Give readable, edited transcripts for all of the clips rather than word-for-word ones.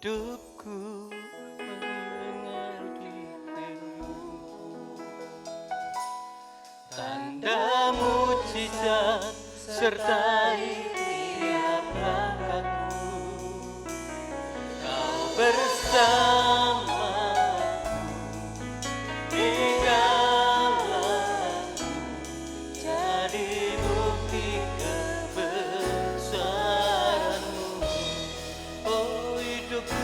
hidupku mengalirimu. Tanda mujizat sertai tiap langkahku. Kau bersamaku di dalamku, jadi bukti kebesaranmu. Oh hidupku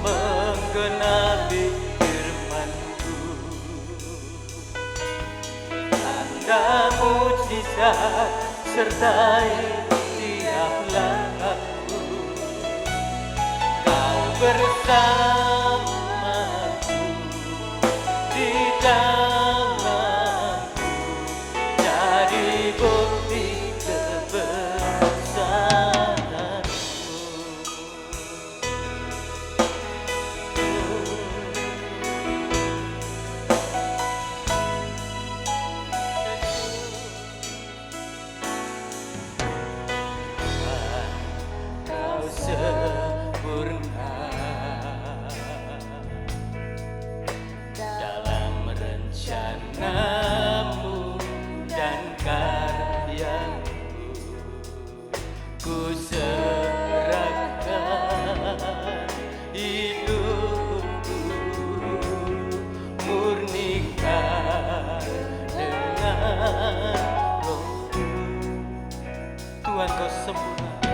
menggenapi firman-Mu. Tanda mujizat sertai tiap langkahku. Kau bersamaku di dalamku, jadi bukti kebesaranmu. Kau sempurna dalam rencana-Mu dan karya-Mu. Ku serahkan hidupku, murnikan dengan Roh-Mu. Tuhan Kau sempurna,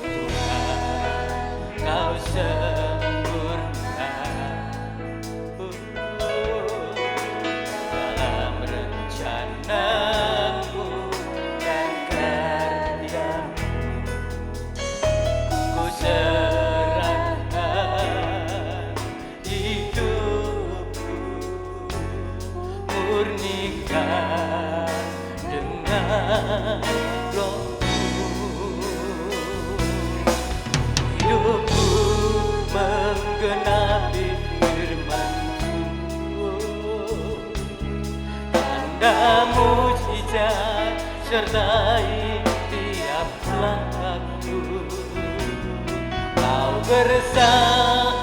Tuhan Kau sempurna, dalam rencana-Mu dan karya-Mu. Ku serahkan hidupku, murnikan dengan Roh-Mu. Hidupku menggenapi firman-Mu. Tanda mujizat sertai tiap langkahku. Kau bersamaku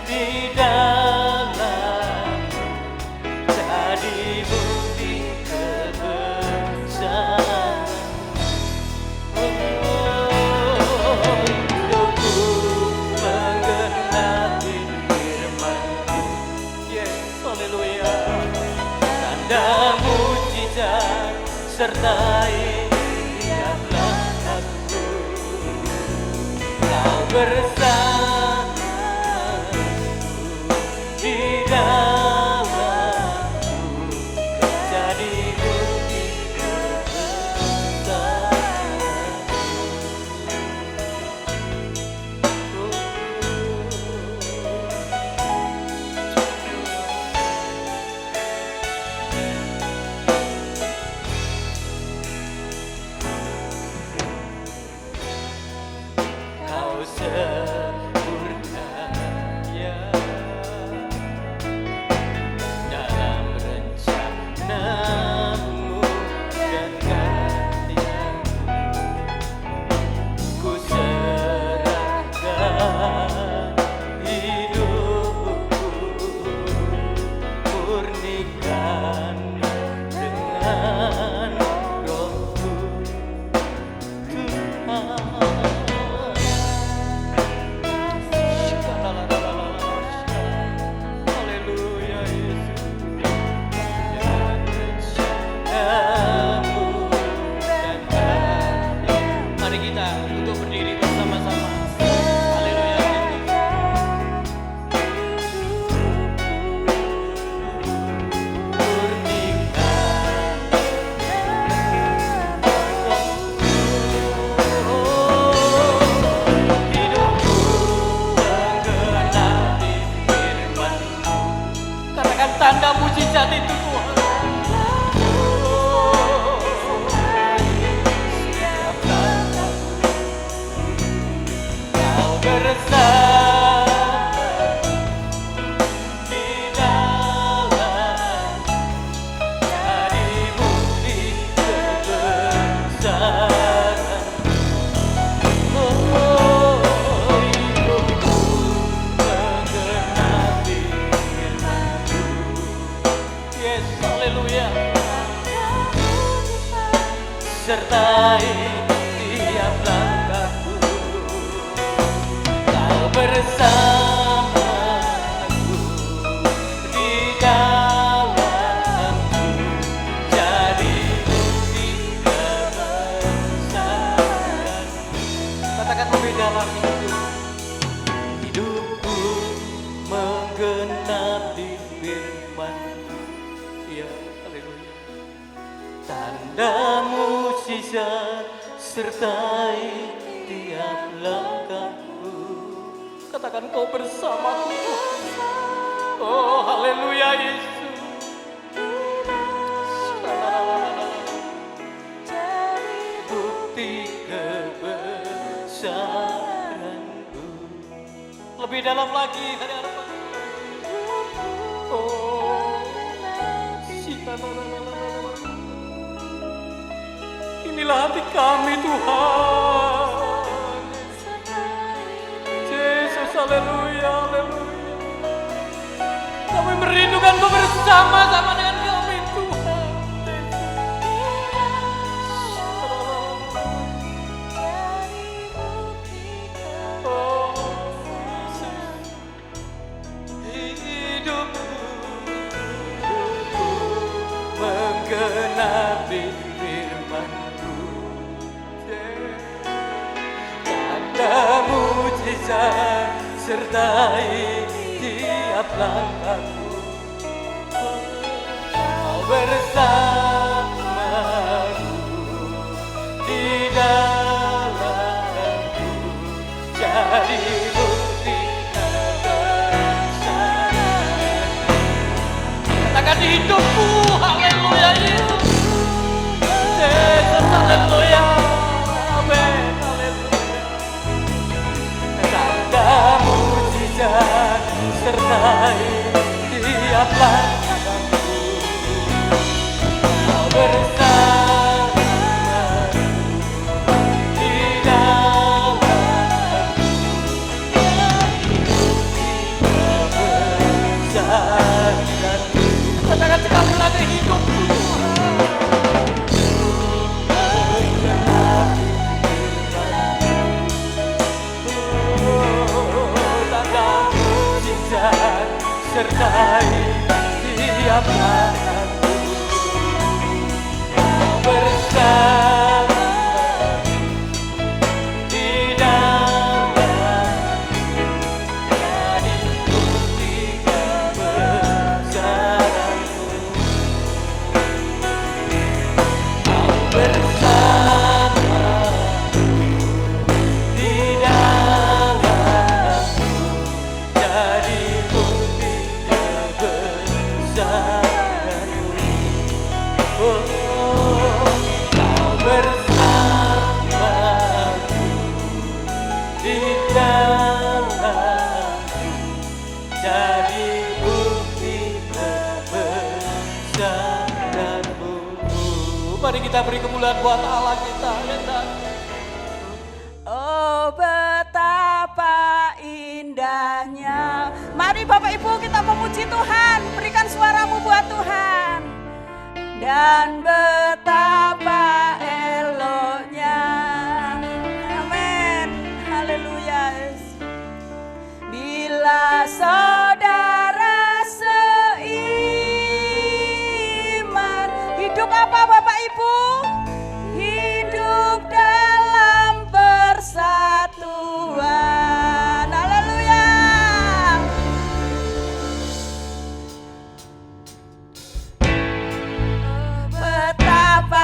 di dalamku, jadi bukti kebesaranmu. Hidupku menggenapi firman-Mu. Yes, haleluya. Tanda mujizat sertai tiap langkahku. Kau bersamaku di dalamku, jadi bukti kebesaranmu. Kau sertai tiap langkahku. Kau bersamaku di dalamku, jadi bukti kebesaran. Katakan lebih dalam hidupku menggenapi firman. Ya, haleluya. Tanda mukjizat sertai tiap langkahku. Katakan kau bersamaku. Oh, haleluya Yesus. Bukti kebesaranku. Lebih dalam lagi, ada apa? Oh, inilah hati kami Tuhan. Yesus, haleluya, haleluya. Kami merindukan Kau bersama-sama dengan kami Tuhan. Menggenapi firman-Mu, tanda mukjizat sertai tiap langkahku. Kau bersamaku di dalamku, jadi bukti kebesaran. Katakan hidupku, haleluya Yesus. Yesus, haleluya. Amin, haleluya. Tanda mukjizat sertai tiap langkahku. Kau bersamaku di dalamku, jadi bukti kebesaran-Mu. Katakan sekali lagi hidupku. Sertai tiap langkahku. Kau bersama di dalamku, jadi bukti kebesaran-Mu. Kau bersama di dalamku, jadi bukti kebesaran-Mu. Oh, Kau bersamaku di dalamku, jadi bukti kebesaran-Mu. Mari kita beri kemuliaan buat Allah kita. Oh, betapa indahnya. Mari Bapak Ibu kita memuji Tuhan. Berikan suaramu buat Tuhan. Dan betapa eloknya. Amin. Haleluya. Bila saudara seiman. Hidup apa Bapak Ibu? Hidup dalam persatuan. Haleluya. Betapa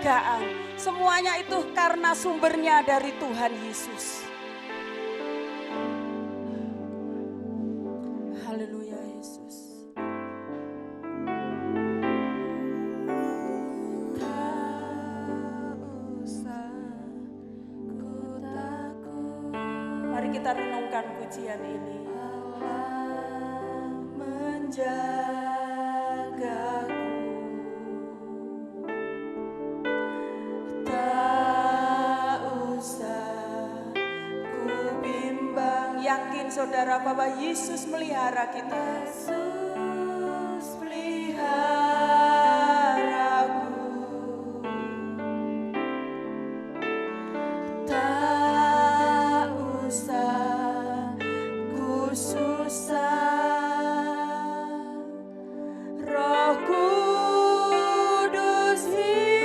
penghargaan. Semuanya itu karena sumbernya dari Tuhan Yesus. Haleluya Yesus. Mari kita renungkan pujian ini. Allah menjagaku, tak usah ku bimbang. Yakin saudara bahwa Yesus melihara kita. Yesus peliharaku, tak usah ku susah. Roh Kudus hiburku,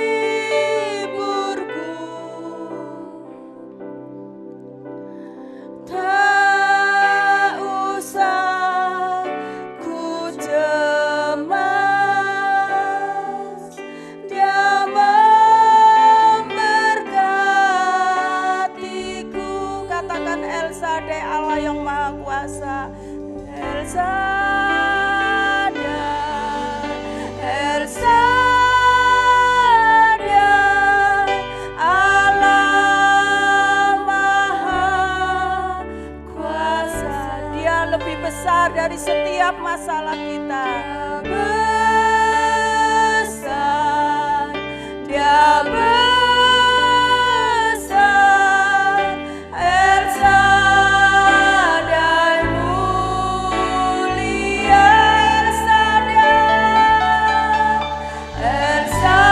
tak usah ku cemas. Dia memberkatiku. Katakan El Shaddai, Allah yang Maha Kuasa. El Shaddai, El Shaddai, Allah Maha Kuasa. Dia lebih besar dari setiap masalah kita. Besar, Dia besar. El Shaddai mulia. El Shaddai, El Shaddai,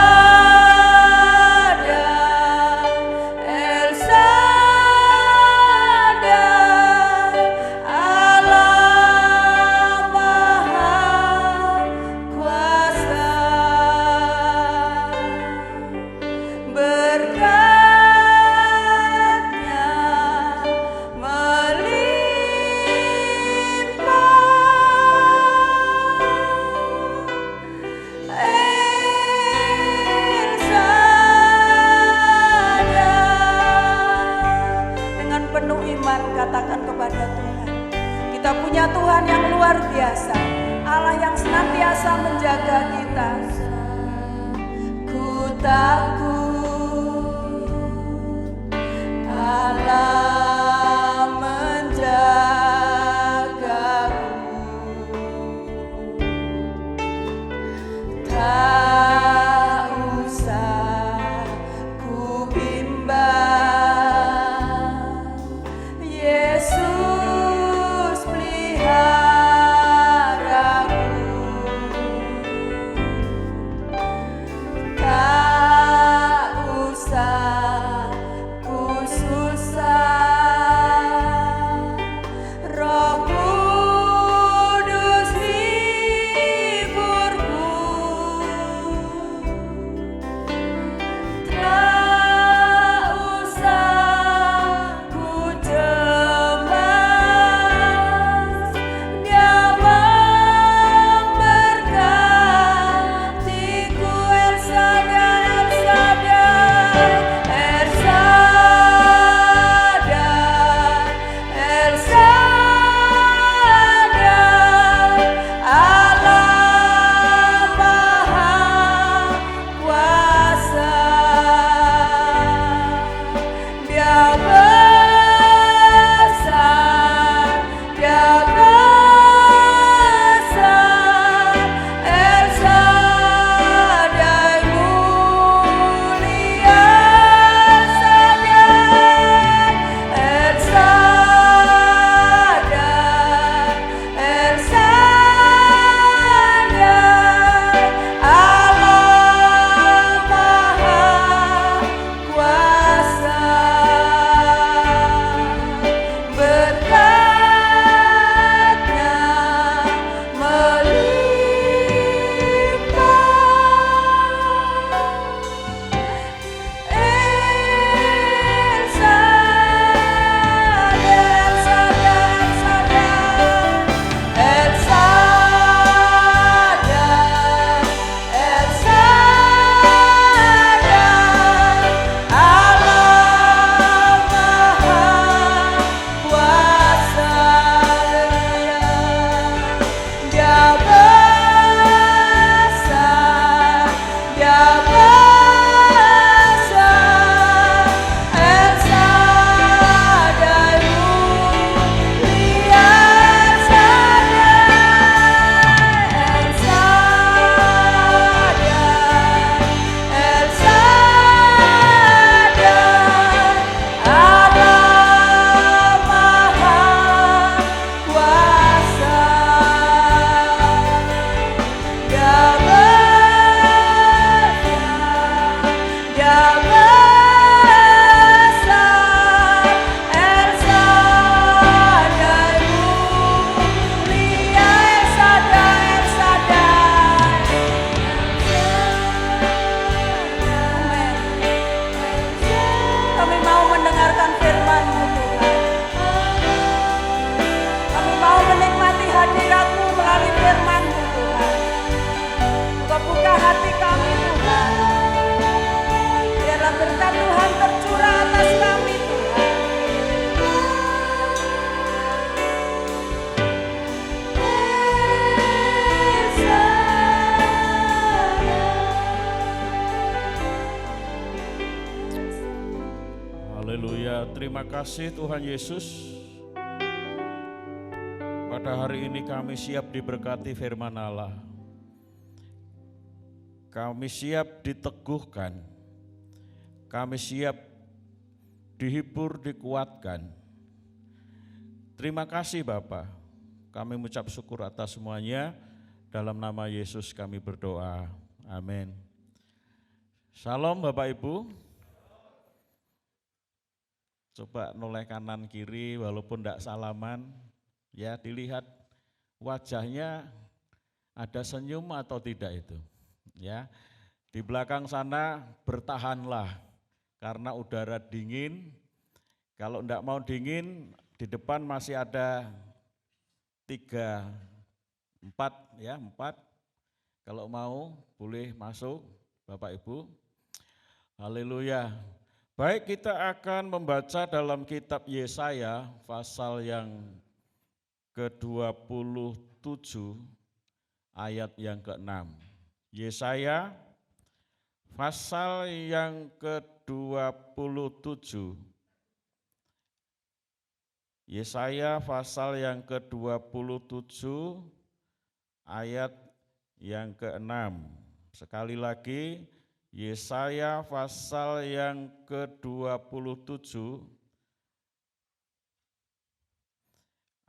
El Shaddai, Allah Maha Kuasa. Berkatnya melimpah. El Shaddai. Dengan penuh iman katakan kepada Tuhan, kita punya Tuhan yang luar biasa, Allah yang senantiasa menjaga kita. Ku takut, Allah menjagaku, tak usah ku bimbang. Yesus peliharaku, tak usah ku susah. terima kasih Tuhan Yesus. Pada hari ini kami siap diberkati firman Allah. Kami siap diteguhkan. Kami siap dihibur, dikuatkan. Terima kasih Bapa. Kami mengucap syukur atas semuanya. Dalam nama Yesus kami berdoa. Amin. Shalom Bapak Ibu. Coba noleh kanan kiri walaupun tidak salaman. Ya, dilihat wajahnya ada senyum atau tidak itu. Ya, di belakang sana bertahanlah karena udara dingin. Kalau enggak mau dingin, di depan masih ada 3, 4 ya, 4. Kalau mau boleh masuk Bapak Ibu. Haleluya. Baik, kita akan membaca dalam kitab Yesaya pasal yang ke-27 ayat yang ke-6. Yesaya pasal yang ke-27. Yesaya pasal yang ke-27 ayat yang ke-6. Sekali lagi, Yesaya pasal yang ke-27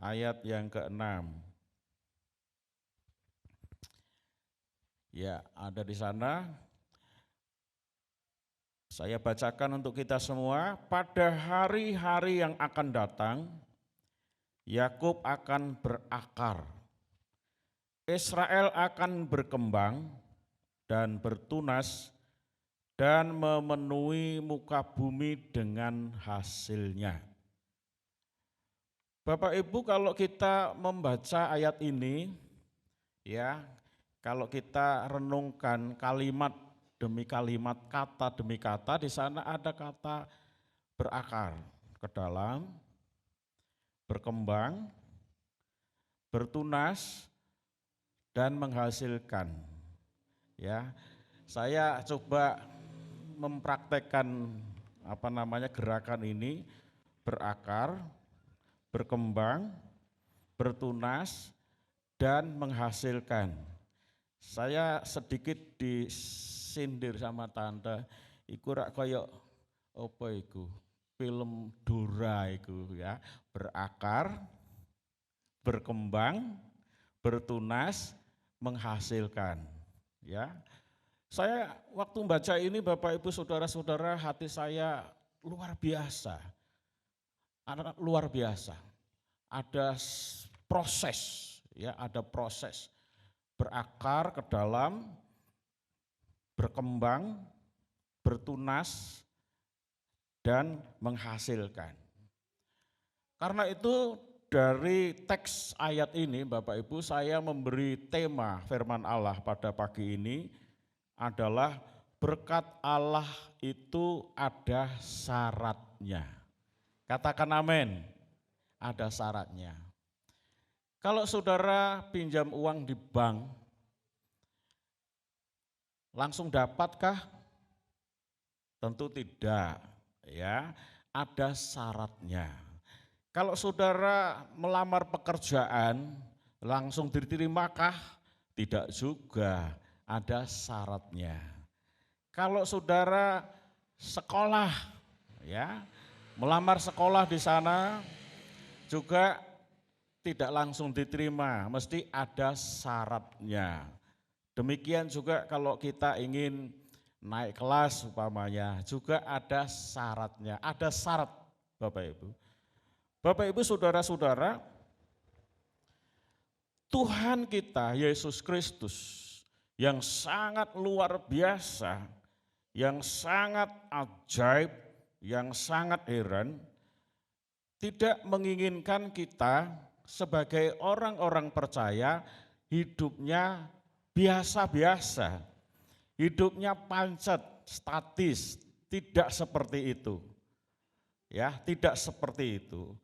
ayat yang ke-6. Ya, ada di sana. Saya bacakan untuk kita semua. Pada hari-hari yang akan datang, Yakub akan berakar, Israel akan berkembang dan bertunas dan memenuhi muka bumi dengan hasilnya. Bapak Ibu, kalau kita membaca ayat ini, ya, kalau kita renungkan kalimat demi kalimat, kata demi kata, di sana ada kata berakar ke dalam, berkembang, bertunas, dan menghasilkan. Ya, saya coba mempraktekkan gerakan ini, berakar, berkembang, bertunas, dan menghasilkan. Saya sedikit disindir sama tante, iku rak koyok apa iku? Film Dora iku ya, berakar, berkembang, bertunas, menghasilkan. Ya, saya waktu membaca ini Bapak Ibu Saudara-saudara, hati saya luar biasa. Luar biasa. Ada proses, ya, ada proses berakar ke dalam, berkembang, bertunas, dan menghasilkan. Karena itu dari teks ayat ini Bapak Ibu, saya memberi tema firman Allah pada pagi ini adalah berkat Allah itu ada syaratnya. Katakan amin, ada syaratnya. Kalau saudara pinjam uang di bank, langsung dapatkah? Tentu tidak, ya, ada syaratnya. Kalau saudara melamar pekerjaan, langsung diterimakah? Tidak juga, ada syaratnya. Kalau saudara sekolah, ya, melamar sekolah di sana juga tidak langsung diterima, mesti ada syaratnya. Demikian juga kalau kita ingin naik kelas umpamanya, juga ada syaratnya, ada syarat Bapak Ibu. Bapak Ibu Saudara-saudara, Tuhan kita Yesus Kristus yang sangat luar biasa, yang sangat ajaib, yang sangat heran, tidak menginginkan kita sebagai orang-orang percaya hidupnya biasa-biasa, hidupnya pancet, statis, tidak seperti itu. Ya, tidak seperti itu.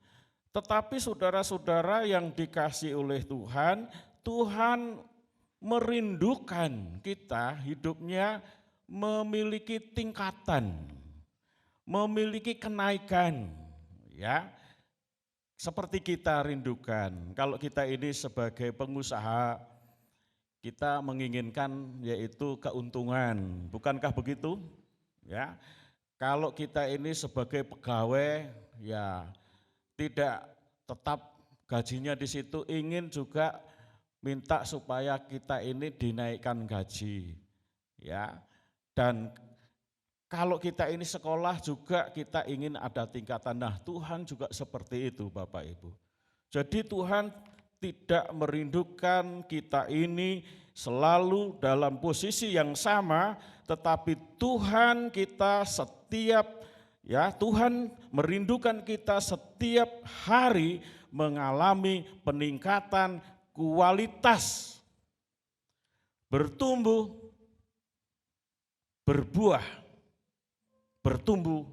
Tetapi saudara-saudara yang dikasihi oleh Tuhan, Tuhan merindukan kita hidupnya memiliki tingkatan, memiliki kenaikan, Ya, seperti kita rindukan, kalau kita ini sebagai pengusaha, kita menginginkan yaitu keuntungan, bukankah begitu? Ya, kalau kita ini sebagai pegawai, ya tidak tetap gajinya di situ, ingin juga minta supaya kita ini dinaikkan gaji, ya. Dan kalau kita ini sekolah juga kita ingin ada tingkatan. Nah, Tuhan juga seperti itu Bapak Ibu. Jadi Tuhan tidak merindukan kita ini selalu dalam posisi yang sama, tetapi Tuhan kita setiap Tuhan merindukan kita setiap hari mengalami peningkatan kualitas, bertumbuh, berbuah, bertumbuh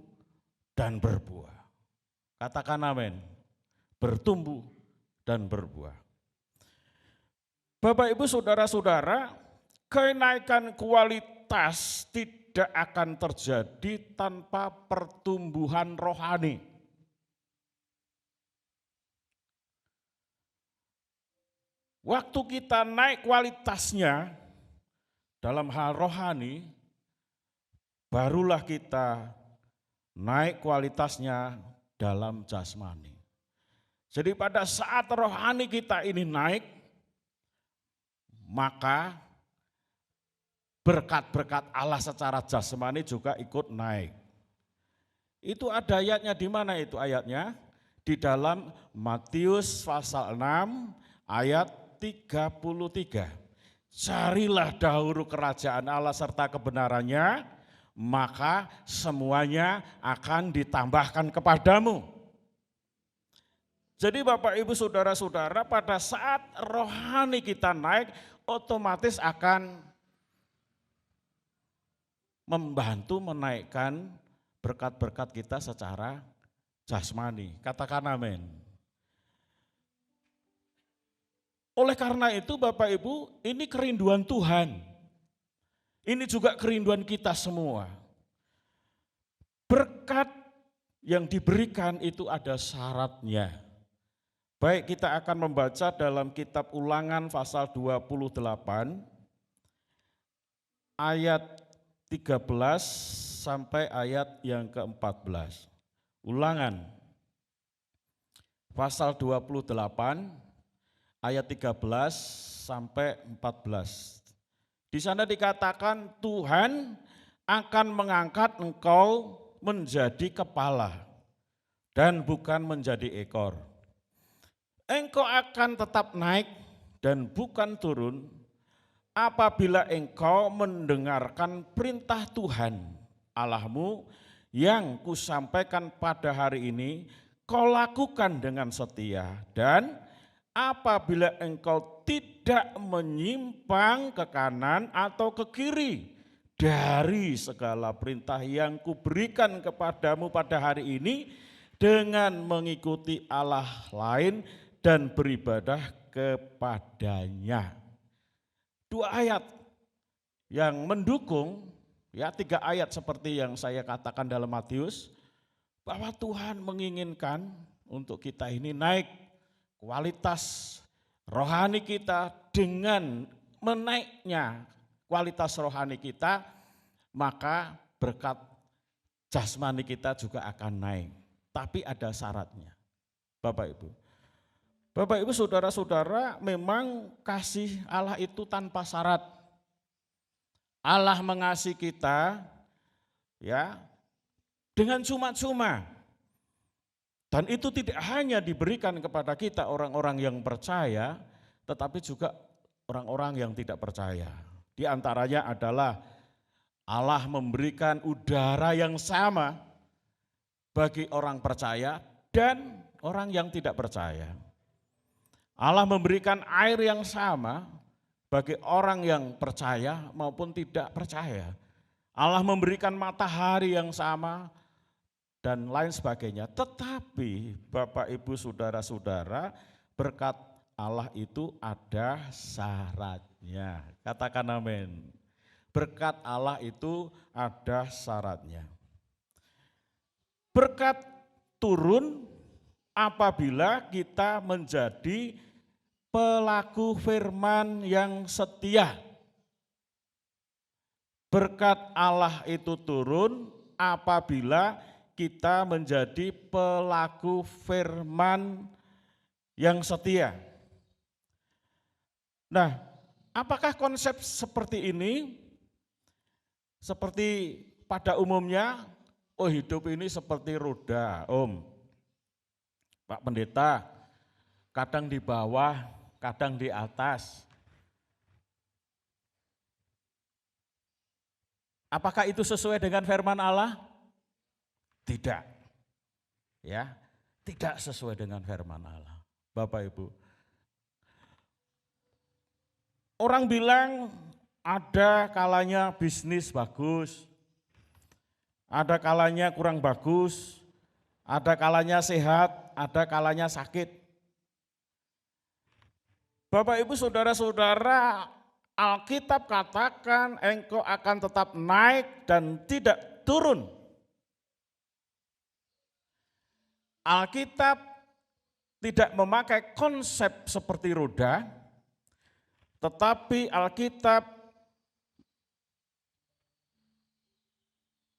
dan berbuah. Katakan amin. Bertumbuh dan berbuah. Bapak Ibu saudara-saudara, kenaikan kualitas tidak akan terjadi tanpa pertumbuhan rohani. Waktu kita naik kualitasnya dalam hal rohani, barulah kita naik kualitasnya dalam jasmani. Jadi pada saat rohani kita ini naik, maka berkat-berkat Allah secara jasmani juga ikut naik. Itu ada ayatnya di mana itu ayatnya? Di dalam Matius pasal 6 ayat 33. Carilah dahulu kerajaan Allah serta kebenarannya, maka semuanya akan ditambahkan kepadamu. Jadi Bapak Ibu saudara-saudara, pada saat rohani kita naik, otomatis akan membantu menaikkan berkat-berkat kita secara jasmani. Katakan amin. Oleh karena itu Bapak Ibu, ini kerinduan Tuhan. Ini juga kerinduan kita semua. Berkat yang diberikan itu ada syaratnya. Baik, kita akan membaca dalam kitab Ulangan pasal 28 ayat 13 sampai ayat yang ke-14. Ulangan pasal 28 ayat 13 sampai 14. Di sana dikatakan Tuhan akan mengangkat engkau menjadi kepala dan bukan menjadi ekor. Engkau akan tetap naik dan bukan turun apabila engkau mendengarkan perintah Tuhan Allahmu yang kusampaikan pada hari ini, kau lakukan dengan setia, dan apabila engkau tidak menyimpang ke kanan atau ke kiri dari segala perintah yang kuberikan kepadamu pada hari ini dengan mengikuti Allah lain dan beribadah kepadanya. 2 ayat yang mendukung, 3 ayat seperti yang saya katakan dalam Matius, bahwa Tuhan menginginkan untuk kita ini naik kualitas rohani kita. Dengan menaiknya kualitas rohani kita, maka berkat jasmani kita juga akan naik. Tapi ada syaratnya, Bapak Ibu. Bapak Ibu saudara-saudara, memang kasih Allah itu tanpa syarat. Allah mengasihi kita dengan cuma-cuma. Dan itu tidak hanya diberikan kepada kita orang-orang yang percaya, tetapi juga orang-orang yang tidak percaya. Di antaranya adalah Allah memberikan udara yang sama bagi orang percaya dan orang yang tidak percaya. Allah memberikan air yang sama bagi orang yang percaya maupun tidak percaya. Allah memberikan matahari yang sama dan lain sebagainya. Tetapi Bapak Ibu saudara-saudara, berkat Allah itu ada syaratnya. Katakan amin. Berkat Allah itu ada syaratnya. Berkat turun apabila kita menjadi pelaku firman yang setia. Berkat Allah itu turun apabila kita menjadi pelaku firman yang setia. Nah, apakah konsep seperti ini? Seperti pada umumnya, hidup ini seperti roda, Pak Pendeta, kadang di bawah, kadang di atas. Apakah itu sesuai dengan firman Allah? Tidak. Ya, tidak sesuai dengan firman Allah. Bapak Ibu. Orang bilang ada kalanya bisnis bagus, ada kalanya kurang bagus, ada kalanya sehat, ada kalanya sakit. Bapak Ibu saudara-saudara, Alkitab katakan engkau akan tetap naik dan tidak turun. Alkitab tidak memakai konsep seperti roda, tetapi Alkitab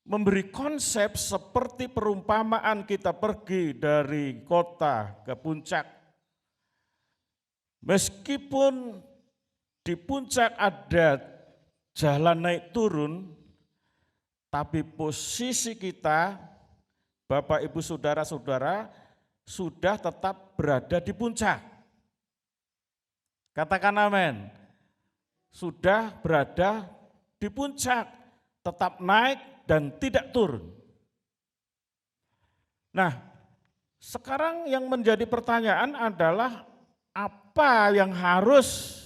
memberi konsep seperti perumpamaan kita pergi dari kota ke puncak. Meskipun di puncak ada jalan naik turun, tapi posisi kita, Bapak Ibu saudara-saudara, sudah tetap berada di puncak. Katakan amin. Sudah berada di puncak, tetap naik dan tidak turun. Nah, sekarang yang menjadi pertanyaan adalah apa yang harus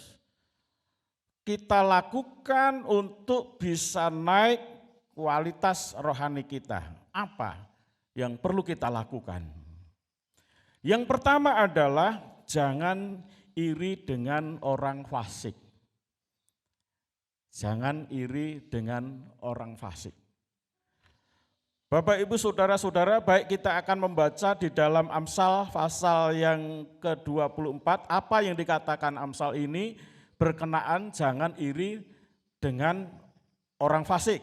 kita lakukan untuk bisa naik kualitas rohani kita? Apa yang perlu kita lakukan? Yang pertama adalah jangan iri dengan orang fasik. Jangan iri dengan orang fasik. Bapak Ibu saudara-saudara, baik kita akan membaca di dalam Amsal pasal yang ke-24, apa yang dikatakan Amsal ini berkenaan jangan iri dengan orang fasik.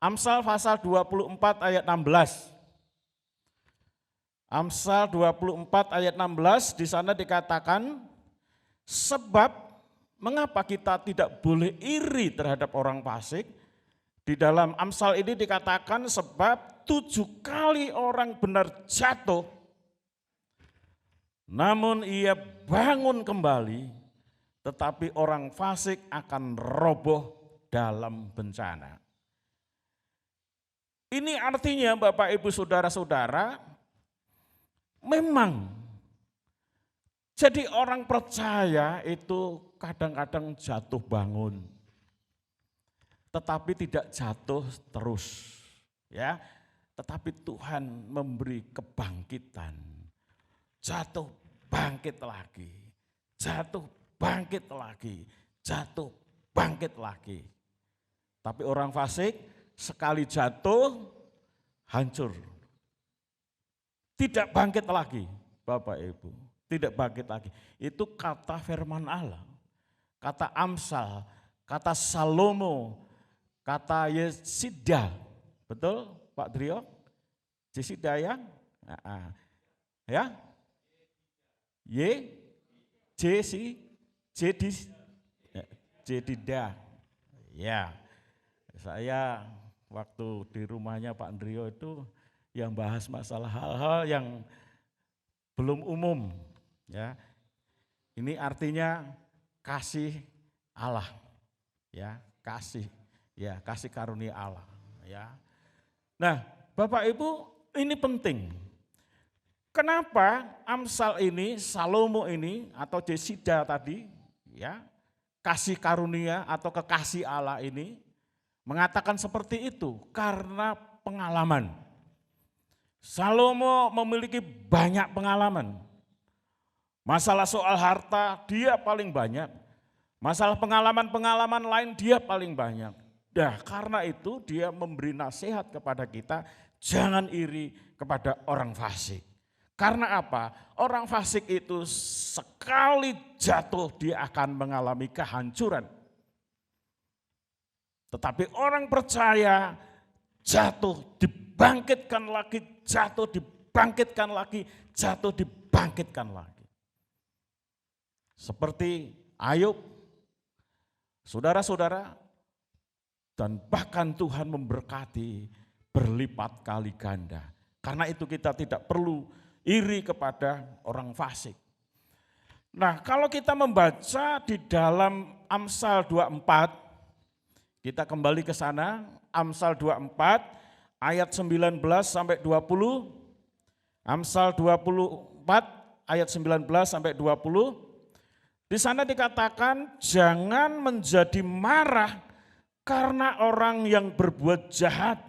Amsal pasal 24 ayat 16. Amsal 24 ayat 16 di sana dikatakan, sebab mengapa kita tidak boleh iri terhadap orang fasik? Di dalam Amsal ini dikatakan sebab 7 kali orang benar jatuh, namun ia bangun kembali, tetapi orang fasik akan roboh dalam bencana. Ini artinya Bapak Ibu saudara-saudara, memang jadi orang percaya itu kadang-kadang jatuh bangun, tetapi tidak jatuh terus, ya. Tetapi Tuhan memberi kebangkitan, jatuh bangkit lagi, jatuh bangkit lagi, jatuh bangkit lagi. Tapi orang fasik sekali jatuh hancur, tidak bangkit lagi, Bapak Ibu, tidak bangkit lagi. Itu kata firman Allah, kata Amsal, kata Salomo, kata Yesida, betul Pak Drio? Yesida ya? Ya? Jedida. Ya. Saya waktu di rumahnya Pak Drio itu yang bahas masalah hal-hal yang belum umum, ya. Ini artinya kasih Allah, ya, kasih karunia Allah, ya. Nah, Bapak Ibu, ini penting. Kenapa Amsal ini, Salomo ini atau Yesida tadi, ya, kasih karunia atau kekasih Allah ini mengatakan seperti itu? Karena pengalaman. Salomo memiliki banyak pengalaman. Masalah soal harta dia paling banyak. Masalah pengalaman-pengalaman lain dia paling banyak. Nah, karena itu dia memberi nasihat kepada kita, jangan iri kepada orang fasik. Karena apa? Orang fasik itu sekali jatuh dia akan mengalami kehancuran. Tetapi orang percaya jatuh dibangkitkan lagi, jatuh dibangkitkan lagi, jatuh dibangkitkan lagi. Seperti Ayub, saudara-saudara, dan bahkan Tuhan memberkati berlipat kali ganda. Karena itu kita tidak perlu iri kepada orang fasik. Nah, kalau kita membaca di dalam Amsal 24, kita kembali ke sana, Amsal 24 ayat 19 sampai 20. Amsal 24 ayat 19 sampai 20. Di sana dikatakan jangan menjadi marah karena orang yang berbuat jahat.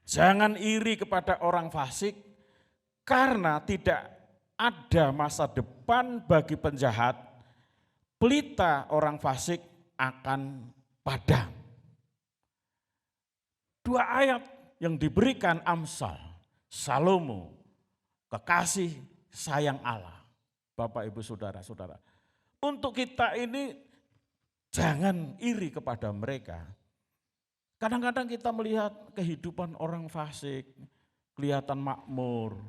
Jangan iri kepada orang fasik karena tidak ada masa depan bagi penjahat. Pelita orang fasik akan padam. Dua ayat yang diberikan Amsal, Salomo, kekasih sayang Allah. Bapak, Ibu, Saudara-saudara. Untuk kita ini jangan iri kepada mereka. Kadang-kadang kita melihat kehidupan orang fasik, kelihatan makmur,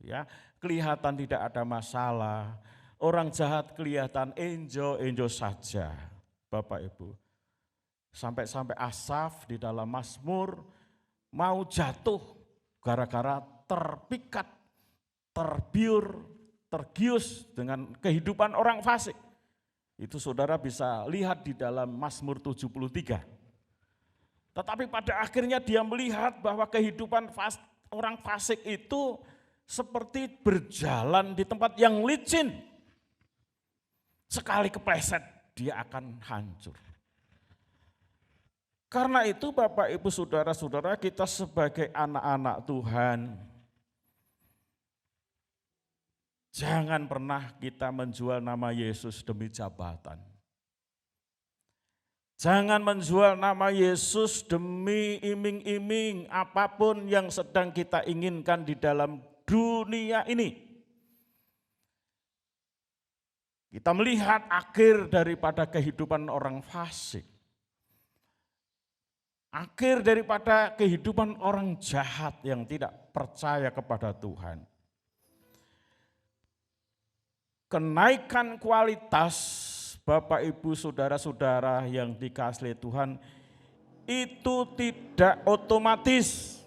ya, kelihatan tidak ada masalah. Orang jahat kelihatan enjoy saja, Bapak Ibu. Sampai-sampai Asaf di dalam Mazmur mau jatuh gara-gara terpikat, tergius dengan kehidupan orang fasik. Itu saudara bisa lihat di dalam Mazmur 73. Tetapi pada akhirnya dia melihat bahwa kehidupan orang fasik itu seperti berjalan di tempat yang licin. Sekali kepleset dia akan hancur. Karena itu Bapak, Ibu, Saudara-saudara, kita sebagai anak-anak Tuhan, jangan pernah kita menjual nama Yesus demi jabatan. Jangan menjual nama Yesus demi iming-iming apapun yang sedang kita inginkan di dalam dunia ini. Kita melihat akhir daripada kehidupan orang fasik. Akhir daripada kehidupan orang jahat yang tidak percaya kepada Tuhan. Kenaikan kualitas Bapak, Ibu, Saudara-saudara yang dikasihi Tuhan itu tidak otomatis.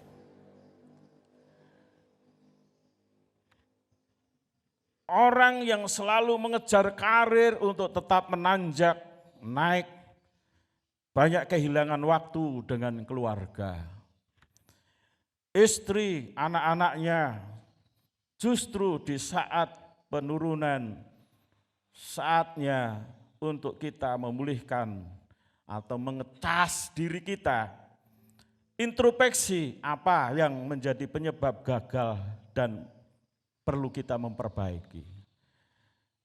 Orang yang selalu mengejar karir untuk tetap menanjak, naik, banyak kehilangan waktu dengan keluarga. Istri, anak-anaknya justru di saat penurunan, saatnya untuk kita memulihkan atau mengecas diri kita. Introspeksi apa yang menjadi penyebab gagal dan perlu kita memperbaiki.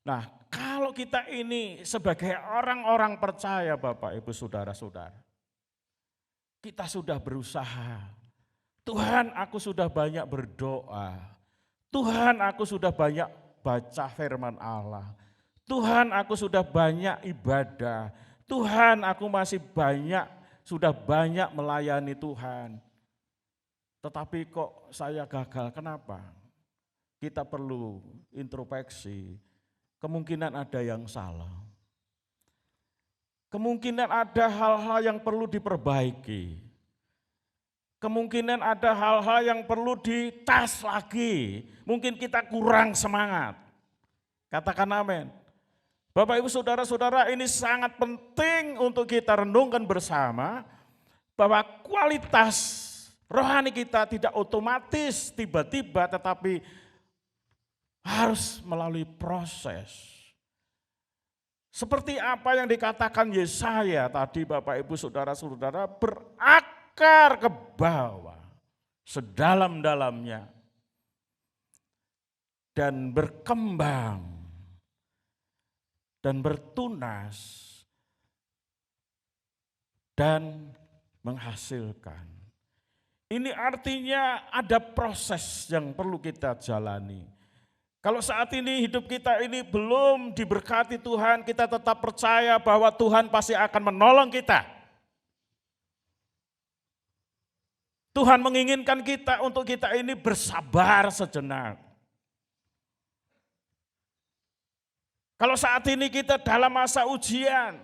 Nah, kalau kita ini sebagai orang-orang percaya Bapak, Ibu, Saudara-saudara, kita sudah berusaha. Tuhan, aku sudah banyak berdoa. Tuhan, aku sudah banyak baca firman Allah. Tuhan, aku sudah banyak ibadah. Tuhan, aku masih sudah banyak melayani Tuhan. Tetapi kok saya gagal, kenapa? Kita perlu introspeksi. Kemungkinan ada yang salah. Kemungkinan ada hal-hal yang perlu diperbaiki. Kemungkinan ada hal-hal yang perlu ditas lagi. Mungkin kita kurang semangat. Katakan amin. Bapak, Ibu, Saudara-saudara, ini sangat penting untuk kita renungkan bersama bahwa kualitas rohani kita tidak otomatis tiba-tiba, tetapi harus melalui proses. Seperti apa yang dikatakan Yesaya tadi Bapak, Ibu, Saudara-saudara, berakar ke bawah, sedalam-dalamnya, dan berkembang, dan bertunas, dan menghasilkan. Ini artinya ada proses yang perlu kita jalani. Kalau saat ini hidup kita ini belum diberkati Tuhan, kita tetap percaya bahwa Tuhan pasti akan menolong kita. Tuhan menginginkan kita untuk kita ini bersabar sejenak. Kalau saat ini kita dalam masa ujian,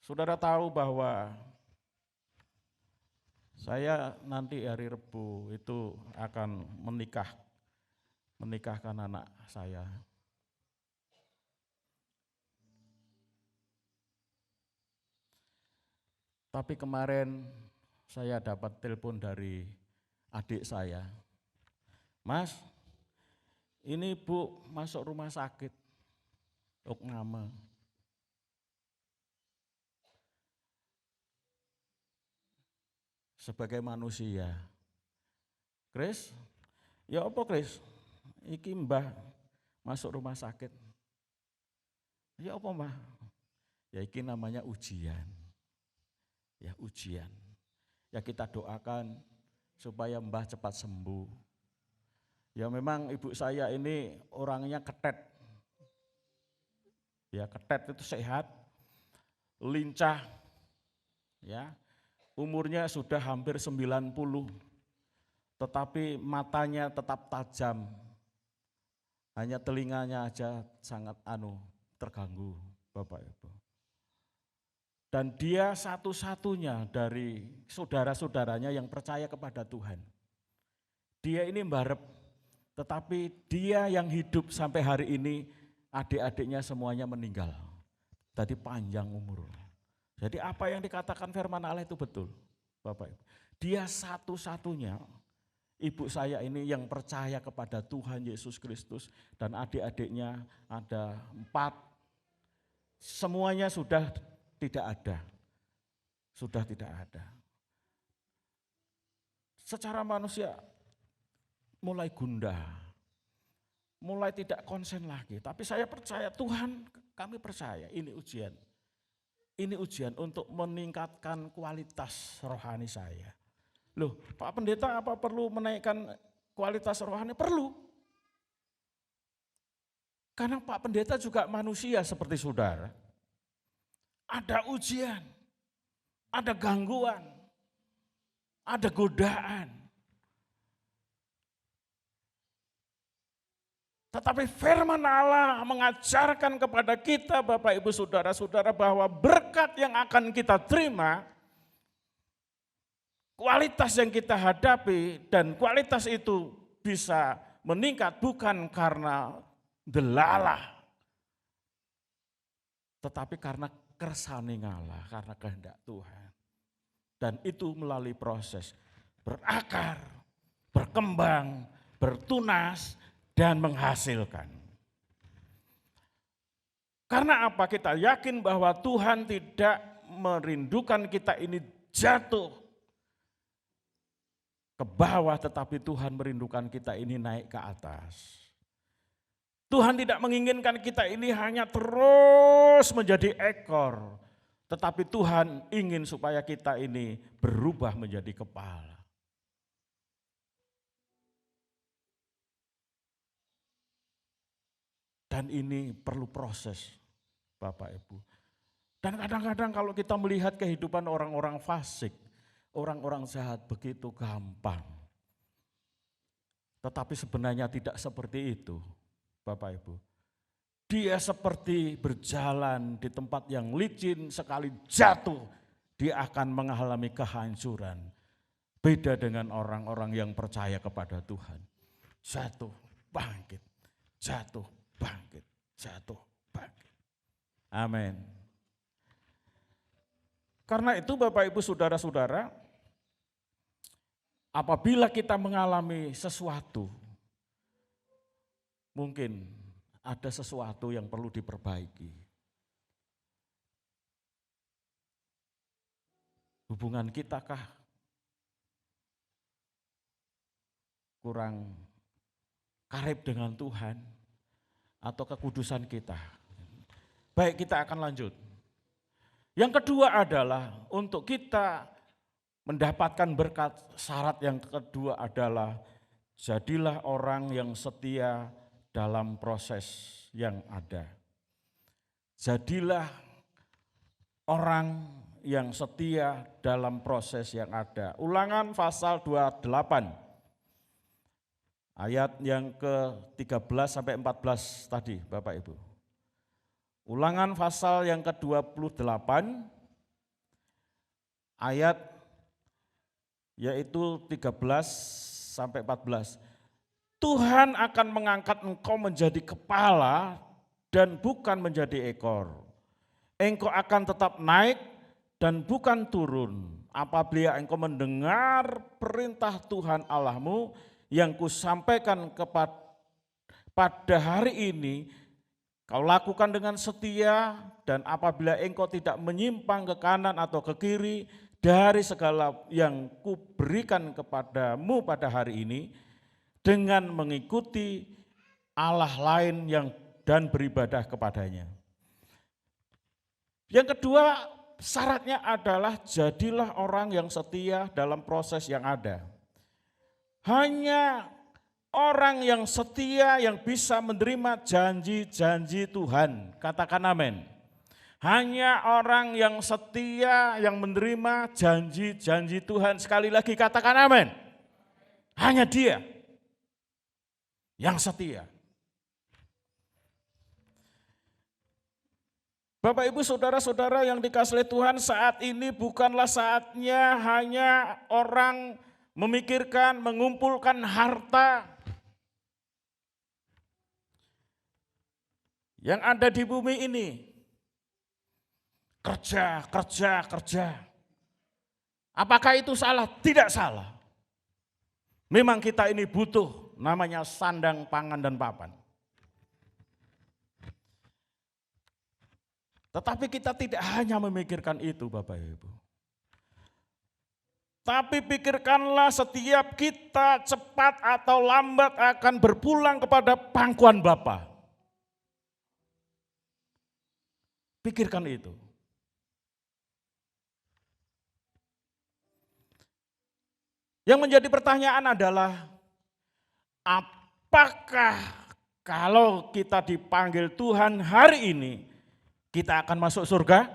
saudara tahu bahwa saya nanti hari Rebu itu akan menikahkan anak saya. Tapi kemarin saya dapat telepon dari adik saya. Mas, ini Bu masuk rumah sakit, Okname. Sebagai manusia. Kris, ya apa Kris? Iki Mbah masuk rumah sakit. Ya apa Mbah? Ya iki namanya ujian. Ya ujian. Ya kita doakan supaya Mbah cepat sembuh. Ya memang ibu saya ini orangnya ketet. Ya ketet itu sehat, lincah, ya. Umurnya sudah hampir 90, tetapi matanya tetap tajam. Hanya telinganya aja sangat terganggu, Bapak Ibu. Dan dia satu-satunya dari saudara-saudaranya yang percaya kepada Tuhan. Dia ini mbarep, tetapi dia yang hidup sampai hari ini, adik-adiknya semuanya meninggal. Jadi panjang umur. Jadi apa yang dikatakan firman Allah itu betul, Bapak Ibu. Dia satu-satunya ibu saya ini yang percaya kepada Tuhan Yesus Kristus dan adik-adiknya ada 4. Semuanya sudah tidak ada. Sudah tidak ada. Secara manusia mulai gundah, mulai tidak konsen lagi. Tapi saya percaya Tuhan, kami percaya ini ujian. Ini ujian untuk meningkatkan kualitas rohani saya. Loh, Pak Pendeta apa perlu menaikkan kualitas rohani? Perlu. Karena Pak Pendeta juga manusia seperti saudara. Ada ujian, ada gangguan, ada godaan. Tetapi firman Allah mengajarkan kepada kita Bapak Ibu Saudara-saudara bahwa berkat yang akan kita terima, kualitas yang kita hadapi dan kualitas itu bisa meningkat bukan karena delalah, tetapi karena kersane Allah, karena kehendak Tuhan. Dan itu melalui proses berakar, berkembang, bertunas, dan menghasilkan. Karena apa? Kita yakin bahwa Tuhan tidak merindukan kita ini jatuh ke bawah, tetapi Tuhan merindukan kita ini naik ke atas. Tuhan tidak menginginkan kita ini hanya terus menjadi ekor, tetapi Tuhan ingin supaya kita ini berubah menjadi kepala. Dan ini perlu proses, Bapak Ibu. Dan kadang-kadang kalau kita melihat kehidupan orang-orang fasik, orang-orang jahat begitu gampang. Tetapi sebenarnya tidak seperti itu, Bapak Ibu. Dia seperti berjalan di tempat yang licin, sekali jatuh, dia akan mengalami kehancuran. Beda dengan orang-orang yang percaya kepada Tuhan. Jatuh, bangkit, jatuh, bangkit, jatuh, bangkit. Amin. Karena itu Bapak Ibu Saudara-saudara, apabila kita mengalami sesuatu, mungkin ada sesuatu yang perlu diperbaiki. Hubungan kita kah kurang karib dengan Tuhan? Atau kekudusan kita. Baik, kita akan lanjut. Yang kedua adalah untuk kita mendapatkan berkat, syarat yang kedua adalah jadilah orang yang setia dalam proses yang ada. Jadilah orang yang setia dalam proses yang ada. Ulangan pasal 28 ayat yang ke-13 sampai 14 tadi Bapak Ibu. Ulangan pasal yang ke-28 ayat yaitu 13 sampai 14. Tuhan akan mengangkat engkau menjadi kepala dan bukan menjadi ekor. Engkau akan tetap naik dan bukan turun apabila engkau mendengar perintah Tuhan Allahmu yang kusampaikan pada hari ini. Kau lakukan dengan setia, dan apabila engkau tidak menyimpang ke kanan atau ke kiri dari segala yang kuberikan kepadamu pada hari ini, dengan mengikuti Allah lain dan beribadah kepadanya. Yang kedua, syaratnya adalah jadilah orang yang setia dalam proses yang ada. Hanya orang yang setia yang bisa menerima janji-janji Tuhan. Katakan amin. Hanya orang yang setia yang menerima janji-janji Tuhan. Sekali lagi katakan amin. Hanya dia yang setia. Bapak Ibu saudara-saudara yang dikasihi Tuhan, saat ini bukanlah saatnya hanya orang memikirkan, mengumpulkan harta yang ada di bumi ini. Kerja. Apakah itu salah? Tidak salah. Memang kita ini butuh namanya sandang, pangan, dan papan. Tetapi kita tidak hanya memikirkan itu Bapak Ibu. Tapi pikirkanlah setiap kita cepat atau lambat akan berpulang kepada pangkuan Bapa. Pikirkan itu. Yang menjadi pertanyaan adalah, apakah kalau kita dipanggil Tuhan hari ini, kita akan masuk surga?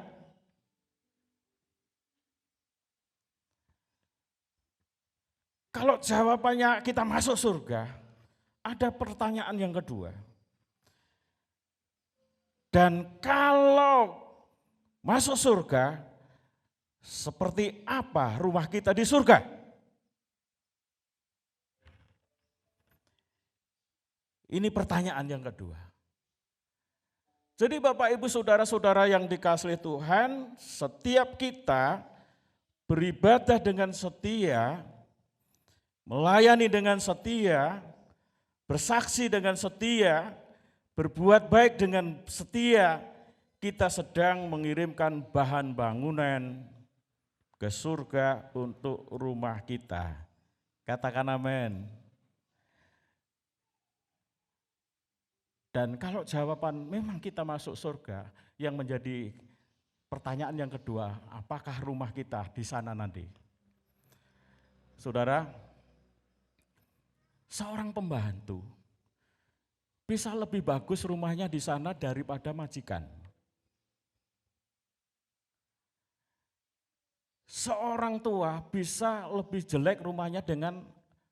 Kalau jawabannya kita masuk surga, ada pertanyaan yang kedua. Dan kalau masuk surga, seperti apa rumah kita di surga? Ini pertanyaan yang kedua. Jadi Bapak Ibu saudara-saudara yang dikasihi Tuhan, setiap kita beribadah dengan setia, melayani dengan setia, bersaksi dengan setia, berbuat baik dengan setia, kita sedang mengirimkan bahan bangunan ke surga untuk rumah kita. Katakan amin. Dan kalau jawaban memang kita masuk surga, yang menjadi pertanyaan yang kedua, apakah rumah kita di sana nanti? Saudara, seorang pembantu bisa lebih bagus rumahnya di sana daripada majikan. Seorang tua bisa lebih jelek rumahnya dengan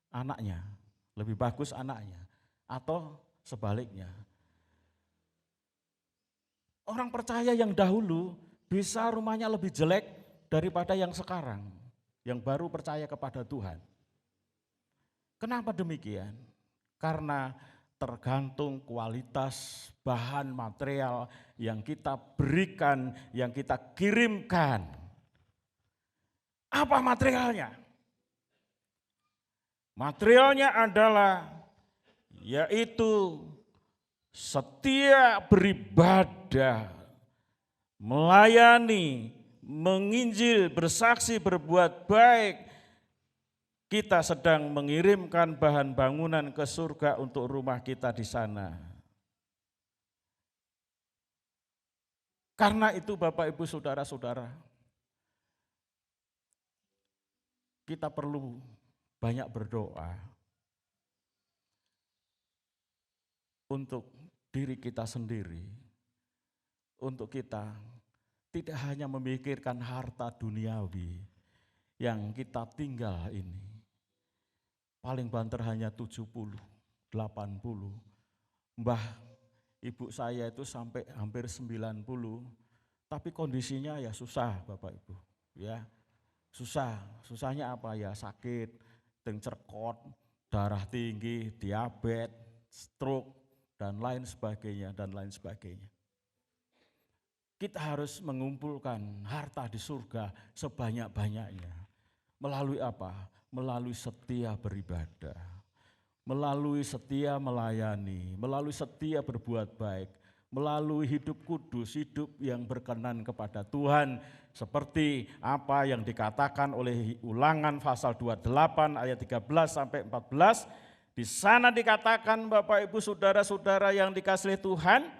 anaknya, lebih bagus anaknya, atau sebaliknya. Orang percaya yang dahulu bisa rumahnya lebih jelek daripada yang sekarang, yang baru percaya kepada Tuhan. Kenapa demikian? Karena tergantung kualitas bahan material yang kita berikan, yang kita kirimkan. Apa materialnya? Materialnya adalah yaitu setia beribadah, melayani, menginjil, bersaksi, berbuat baik. Kita sedang mengirimkan bahan bangunan ke surga untuk rumah kita di sana. Karena itu Bapak Ibu Saudara-saudara, kita perlu banyak berdoa untuk diri kita sendiri, untuk kita tidak hanya memikirkan harta duniawi yang kita tinggal ini. Paling banter hanya 70, 80. Mbah ibu saya itu sampai hampir 90, tapi kondisinya ya susah Bapak Ibu. Ya, susahnya apa ya, sakit, cerkot, darah tinggi, diabetes, stroke, dan lain sebagainya, dan lain sebagainya. Kita harus mengumpulkan harta di surga sebanyak-banyaknya. Melalui apa? Melalui setia beribadah, melalui setia melayani, melalui setia berbuat baik, melalui hidup kudus, hidup yang berkenan kepada Tuhan. Seperti apa yang dikatakan oleh Ulangan pasal 28 ayat 13 sampai 14. Di sana dikatakan Bapak Ibu Saudara-saudara yang dikasihi Tuhan,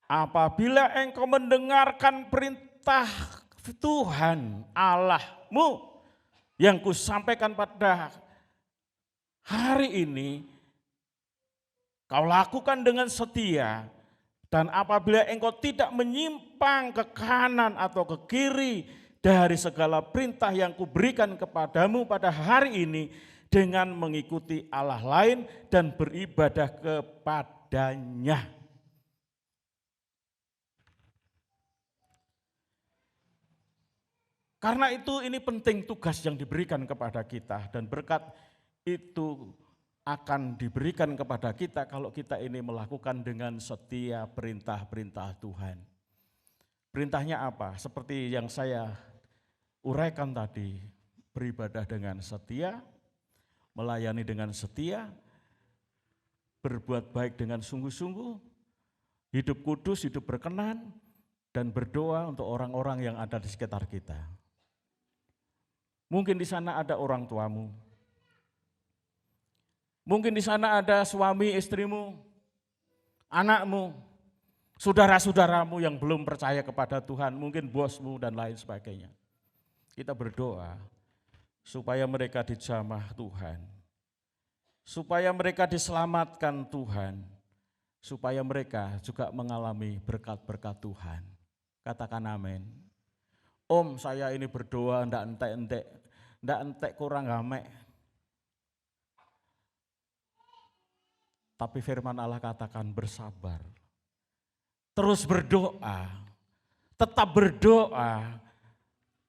apabila engkau mendengarkan perintah Tuhan Allahmu yang kusampaikan pada hari ini, kau lakukan dengan setia, dan apabila engkau tidak menyimpang ke kanan atau ke kiri dari segala perintah yang kuberikan kepadamu pada hari ini, dengan mengikuti Allah lain dan beribadah kepadanya. Karena itu ini penting tugas yang diberikan kepada kita, dan berkat itu akan diberikan kepada kita kalau kita ini melakukan dengan setia perintah-perintah Tuhan. Perintahnya apa? Seperti yang saya uraikan tadi, beribadah dengan setia, melayani dengan setia, berbuat baik dengan sungguh-sungguh, hidup kudus, hidup berkenan, dan berdoa untuk orang-orang yang ada di sekitar kita. Mungkin di sana ada orang tuamu, mungkin di sana ada suami istrimu, anakmu, saudara-saudaramu yang belum percaya kepada Tuhan, mungkin bosmu dan lain sebagainya. Kita berdoa supaya mereka dijamah Tuhan, supaya mereka diselamatkan Tuhan, supaya mereka juga mengalami berkat-berkat Tuhan. Katakan amin. Om, saya ini berdoa ndak entek kurang gamek. Tapi firman Allah katakan bersabar. Terus berdoa, tetap berdoa,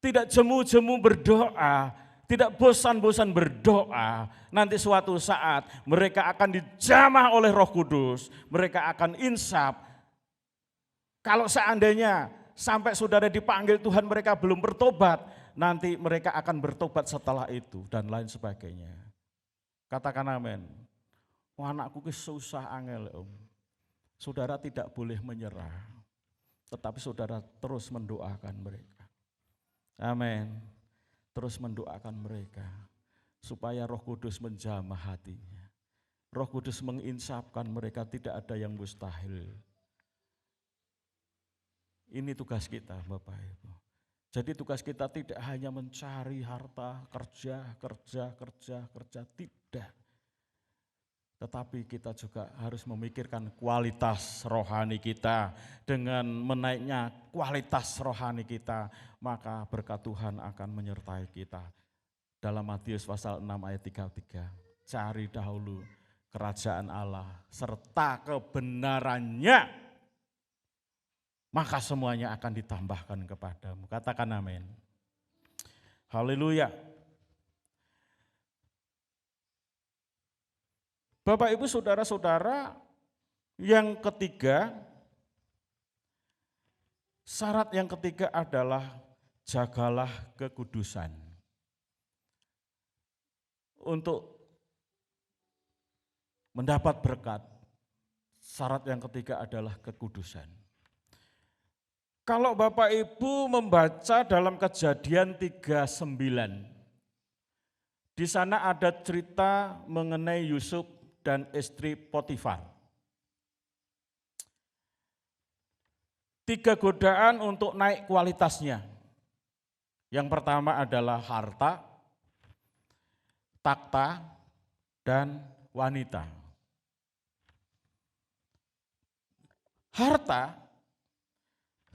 tidak jemu-jemu berdoa, tidak bosan-bosan berdoa. Nanti suatu saat mereka akan dijamah oleh Roh Kudus, mereka akan insaf. Kalau seandainya sampai saudara dipanggil Tuhan mereka belum bertobat, nanti mereka akan bertobat setelah itu dan lain sebagainya. Katakan amin. Oh, anakku susah angel om. Saudara tidak boleh menyerah, tetapi saudara terus mendoakan mereka. Amin. Terus mendoakan mereka supaya Roh Kudus menjamah hatinya. Roh Kudus menginsafkan mereka, tidak ada yang mustahil. Ini tugas kita Bapak Ibu. Jadi tugas kita tidak hanya mencari harta, kerja, tidak. Tetapi kita juga harus memikirkan kualitas rohani kita. Dengan menaiknya kualitas rohani kita, maka berkat Tuhan akan menyertai kita. Dalam Matius pasal 6 ayat 33, cari dahulu kerajaan Allah serta kebenarannya, maka semuanya akan ditambahkan kepadamu. Katakan amin. Haleluya. Bapak Ibu Saudara-saudara, yang ketiga, syarat yang ketiga adalah jagalah kekudusan. Untuk mendapat berkat, syarat yang ketiga adalah kekudusan. Kalau Bapak Ibu membaca dalam Kejadian 39, di sana ada cerita mengenai Yusuf dan istri Potifar. 3 godaan untuk naik kualitasnya. Yang pertama adalah harta, takhta, dan wanita. Harta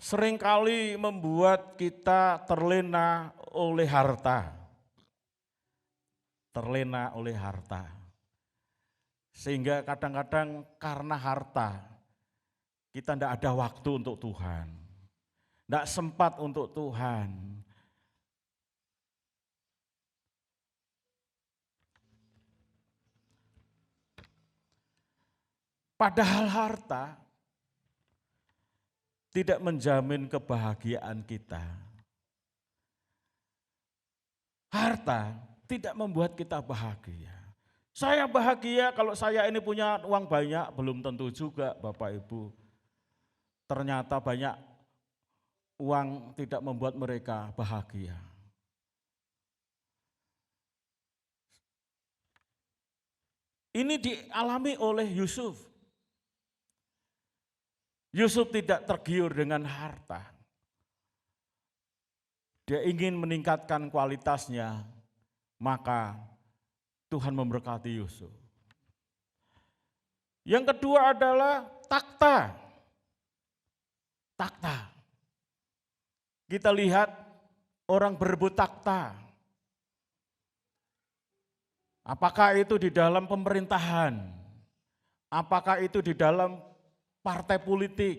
seringkali membuat kita terlena oleh harta. Terlena oleh harta. Sehingga kadang-kadang karena harta, kita tidak ada waktu untuk Tuhan. Tidak sempat untuk Tuhan. Padahal harta tidak menjamin kebahagiaan kita. Harta tidak membuat kita bahagia. Saya bahagia kalau saya ini punya uang banyak, belum tentu juga Bapak Ibu. Ternyata banyak uang tidak membuat mereka bahagia. Ini dialami oleh Yusuf. Yusuf tidak tergiur dengan harta. Dia ingin meningkatkan kualitasnya, maka Tuhan memberkati Yusuf. Yang kedua adalah takhta. Takhta. Kita lihat orang berebut takhta. Apakah itu di dalam pemerintahan? Apakah itu di dalam partai politik?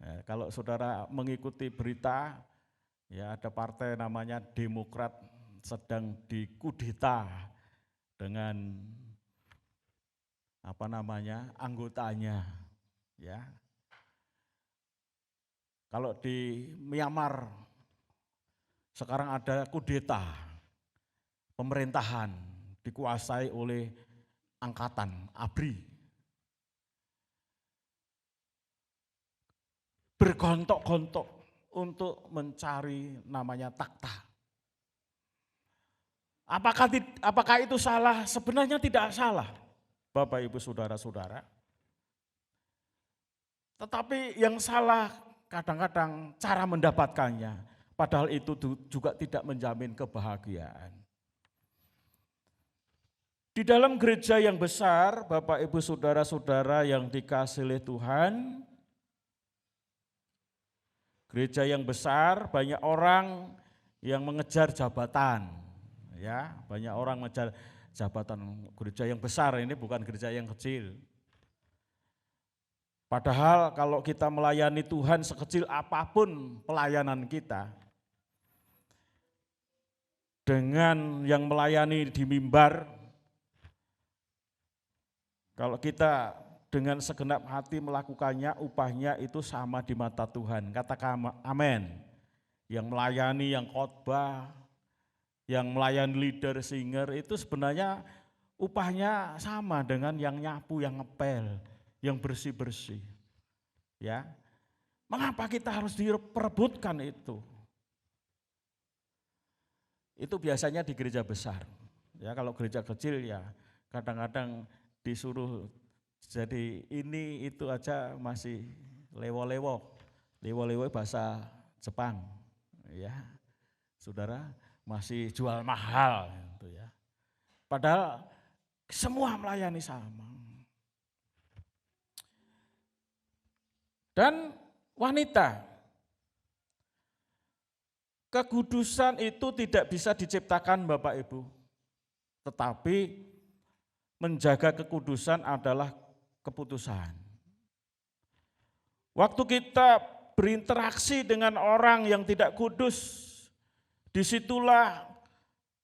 Ya, kalau saudara mengikuti berita, ya ada partai namanya Demokrat sedang dikudeta dengan anggotanya, ya. Kalau di Myanmar sekarang ada kudeta, pemerintahan dikuasai oleh angkatan ABRI. Bergontok-gontok untuk mencari namanya takhta. Apakah itu salah? Sebenarnya tidak salah, Bapak Ibu Saudara-saudara. Tetapi yang salah kadang-kadang cara mendapatkannya, padahal itu juga tidak menjamin kebahagiaan. Di dalam gereja yang besar, Bapak Ibu Saudara-saudara yang dikasihi oleh Tuhan, gereja yang besar banyak orang yang mengejar jabatan, ya banyak orang mengejar jabatan. Gereja yang besar ini bukan gereja yang kecil. Padahal kalau kita melayani Tuhan sekecil apapun pelayanan kita, dengan yang melayani di mimbar, kalau kita dengan segenap hati melakukannya, upahnya itu sama di mata Tuhan. Katakan amin. Yang melayani, yang khotbah, yang melayani leader, singer, itu sebenarnya upahnya sama dengan yang nyapu, yang ngepel, yang bersih-bersih. Ya, mengapa kita harus diperebutkan itu? Itu biasanya di gereja besar. Ya, kalau gereja kecil ya kadang-kadang disuruh jadi ini itu aja masih lewo-lewo. Lewo-lewo bahasa Jepang, ya. Saudara masih jual mahal gitu ya. Padahal semua melayani sama. Dan wanita, kekudusan itu tidak bisa diciptakan Bapak Ibu. Tetapi menjaga kekudusan adalah keputusan. Waktu kita berinteraksi dengan orang yang tidak kudus, disitulah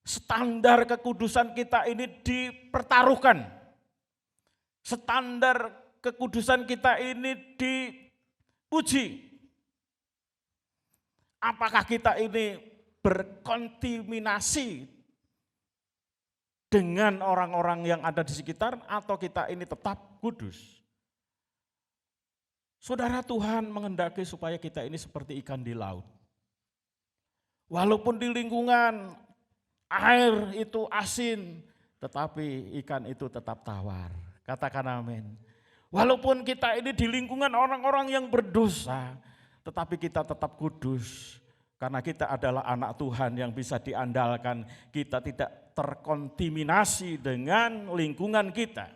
standar kekudusan kita ini dipertaruhkan. Standar kekudusan kita ini diuji. Apakah kita ini berkontaminasi dengan orang-orang yang ada di sekitar atau kita ini tetap kudus? Saudara, Tuhan menghendaki supaya kita ini seperti ikan di laut. Walaupun di lingkungan air itu asin, tetapi ikan itu tetap tawar. Katakan amin. Walaupun kita ini di lingkungan orang-orang yang berdosa, tetapi kita tetap kudus. Karena kita adalah anak Tuhan yang bisa diandalkan, kita tidak terkontaminasi dengan lingkungan kita.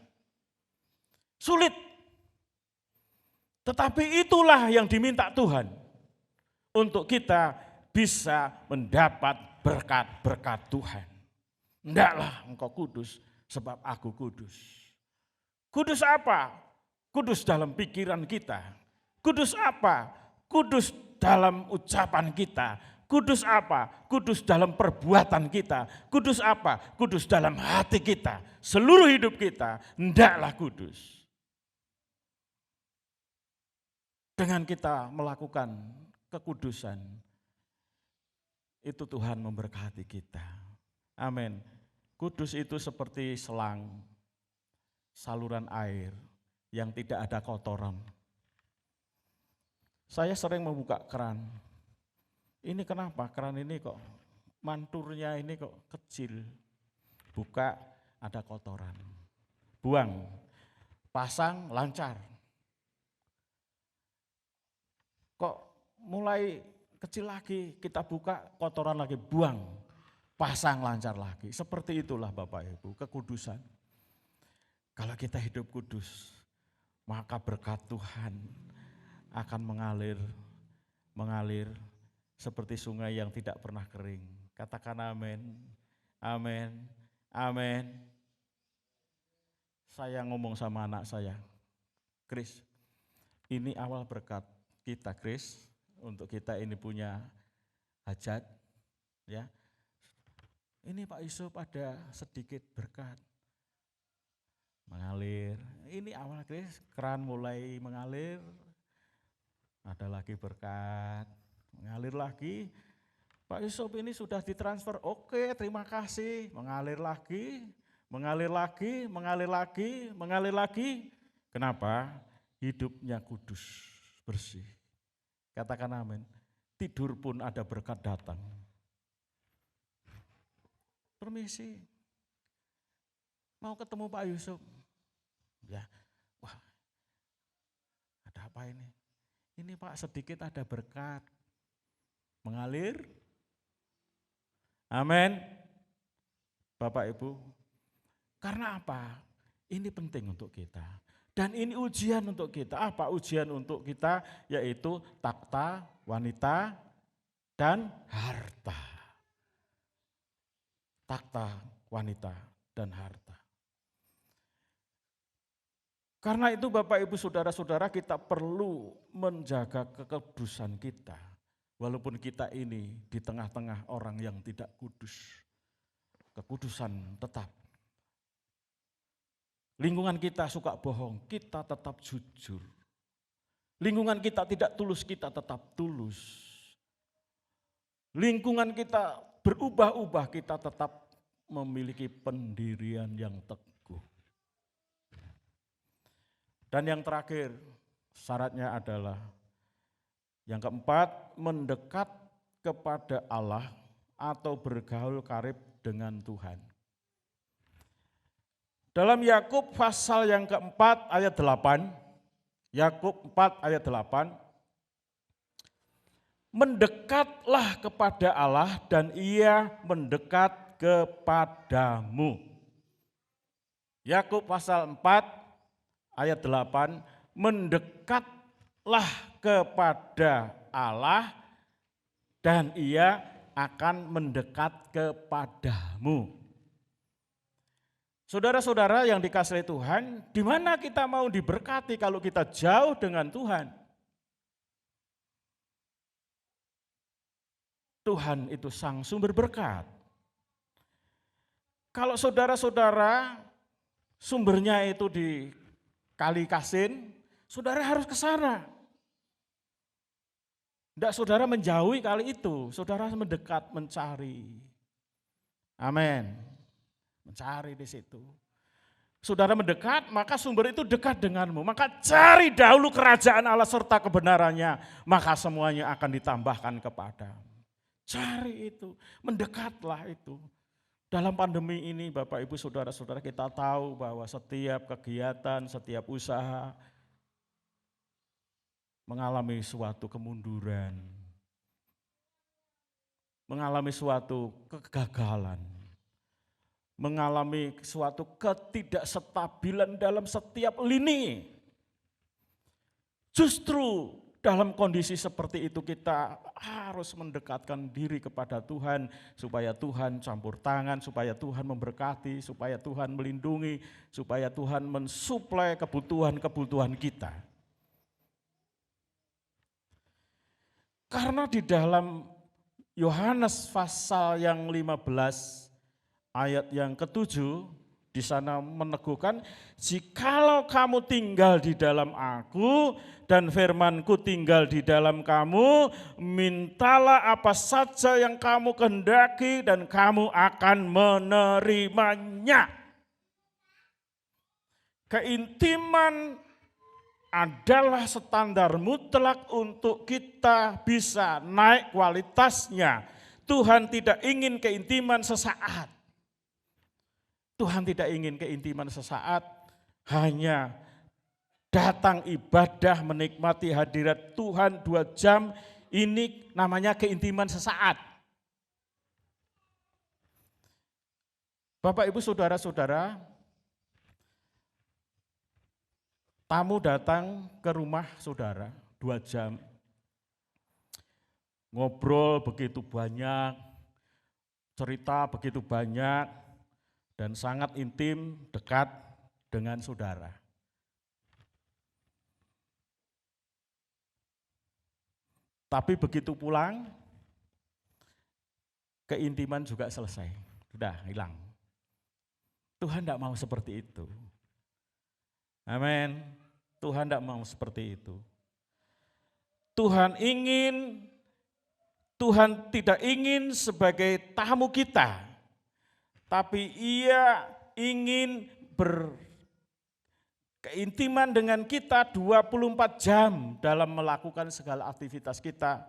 Sulit, tetapi itulah yang diminta Tuhan untuk kita bisa mendapat berkat-berkat Tuhan. Hendaklah engkau kudus sebab aku kudus. Kudus apa? Kudus dalam pikiran kita. Kudus apa? Kudus dalam ucapan kita. Kudus apa? Kudus dalam perbuatan kita. Kudus apa? Kudus dalam hati kita. Seluruh hidup kita hendaklah kudus. Dengan kita melakukan kekudusan, itu Tuhan memberkati kita. Amin. Kudus itu seperti selang, saluran air yang tidak ada kotoran. Saya sering membuka keran. Ini kenapa? Keran ini kok manturnya ini kok kecil. Buka ada kotoran. Buang. Pasang lancar. Kok mulai kecil lagi, kita buka kotoran lagi, buang. Pasang lancar lagi. Seperti itulah Bapak Ibu, kekudusan. Kalau kita hidup kudus, maka berkat Tuhan akan mengalir seperti sungai yang tidak pernah kering. Katakan amin, amin, amin. Saya ngomong sama anak saya, Kris, ini awal berkat kita, Kris, untuk kita ini punya hajat, ya. Ini Pak Yusuf ada sedikit berkat, mengalir. Ini awal, Kris, keran mulai mengalir. Ada lagi berkat, mengalir lagi. Pak Yusuf ini sudah ditransfer, oke, terima kasih. Mengalir lagi, mengalir lagi, mengalir lagi, mengalir lagi. Kenapa? Hidupnya kudus, bersih. Katakan amin. Tidur pun ada berkat datang. Permisi, mau ketemu Pak Yusuf. Ya, wah, ada apa ini? Ini Pak sedikit ada berkat, mengalir. Amin. Bapak Ibu, karena apa? Ini penting untuk kita. Dan ini ujian untuk kita. Apa ujian untuk kita? Yaitu takhta, wanita, dan harta. Takhta, wanita, dan harta. Karena itu Bapak Ibu Saudara-saudara, kita perlu menjaga kekudusan kita. Walaupun kita ini di tengah-tengah orang yang tidak kudus. Kekudusan tetap. Lingkungan kita suka bohong, kita tetap jujur. Lingkungan kita tidak tulus, kita tetap tulus. Lingkungan kita berubah-ubah, kita tetap memiliki pendirian yang teguh. Dan yang terakhir, syaratnya adalah yang keempat, mendekat kepada Allah atau bergaul karib dengan Tuhan. Dalam Yakub pasal yang keempat ayat 8, Yakub 4 ayat 8, mendekatlah kepada Allah dan Ia mendekat kepadamu. Yakub pasal 4 ayat 8, mendekatlah kepada Allah dan Ia akan mendekat kepadamu. Saudara-saudara yang dikasihi Tuhan, di mana kita mau diberkati kalau kita jauh dengan Tuhan? Tuhan itu sang sumber berkat. Kalau saudara-saudara sumbernya itu di Kali Kasin, saudara harus ke sana. Tidak saudara menjauhi kali itu, saudara mendekat mencari. Amin. Mencari di situ. Saudara mendekat, maka sumber itu dekat denganmu. Maka cari dahulu kerajaan Allah serta kebenarannya, maka semuanya akan ditambahkan kepadamu. Cari itu, mendekatlah itu. Dalam pandemi ini Bapak Ibu Saudara-saudara, kita tahu bahwa setiap kegiatan, setiap usaha mengalami suatu kemunduran, mengalami suatu kegagalan, mengalami suatu ketidakstabilan dalam setiap lini. Justru dalam kondisi seperti itu kita harus mendekatkan diri kepada Tuhan, supaya Tuhan campur tangan, supaya Tuhan memberkati, supaya Tuhan melindungi, supaya Tuhan mensuplai kebutuhan-kebutuhan kita. Karena di dalam Yohanes pasal yang 15 ayat yang ke-7 di sana meneguhkan, jikalau kamu tinggal di dalam aku dan firmanku tinggal di dalam kamu, mintalah apa saja yang kamu kehendaki dan kamu akan menerimanya. Keintiman adalah standar mutlak untuk kita bisa naik kualitasnya. Tuhan tidak ingin keintiman sesaat. Tuhan tidak ingin keintiman sesaat, hanya datang ibadah menikmati hadirat Tuhan 2 jam, ini namanya keintiman sesaat. Bapak Ibu Saudara-saudara, tamu datang ke rumah saudara 2 jam, ngobrol begitu banyak, cerita begitu banyak, dan sangat intim, dekat dengan saudara. Tapi begitu pulang, keintiman juga selesai, sudah hilang. Tuhan tidak mau seperti itu. Amin. Tuhan tidak mau seperti itu. Tuhan tidak ingin sebagai tamu kita, tapi Ia ingin berkeintiman dengan kita 24 jam dalam melakukan segala aktivitas kita.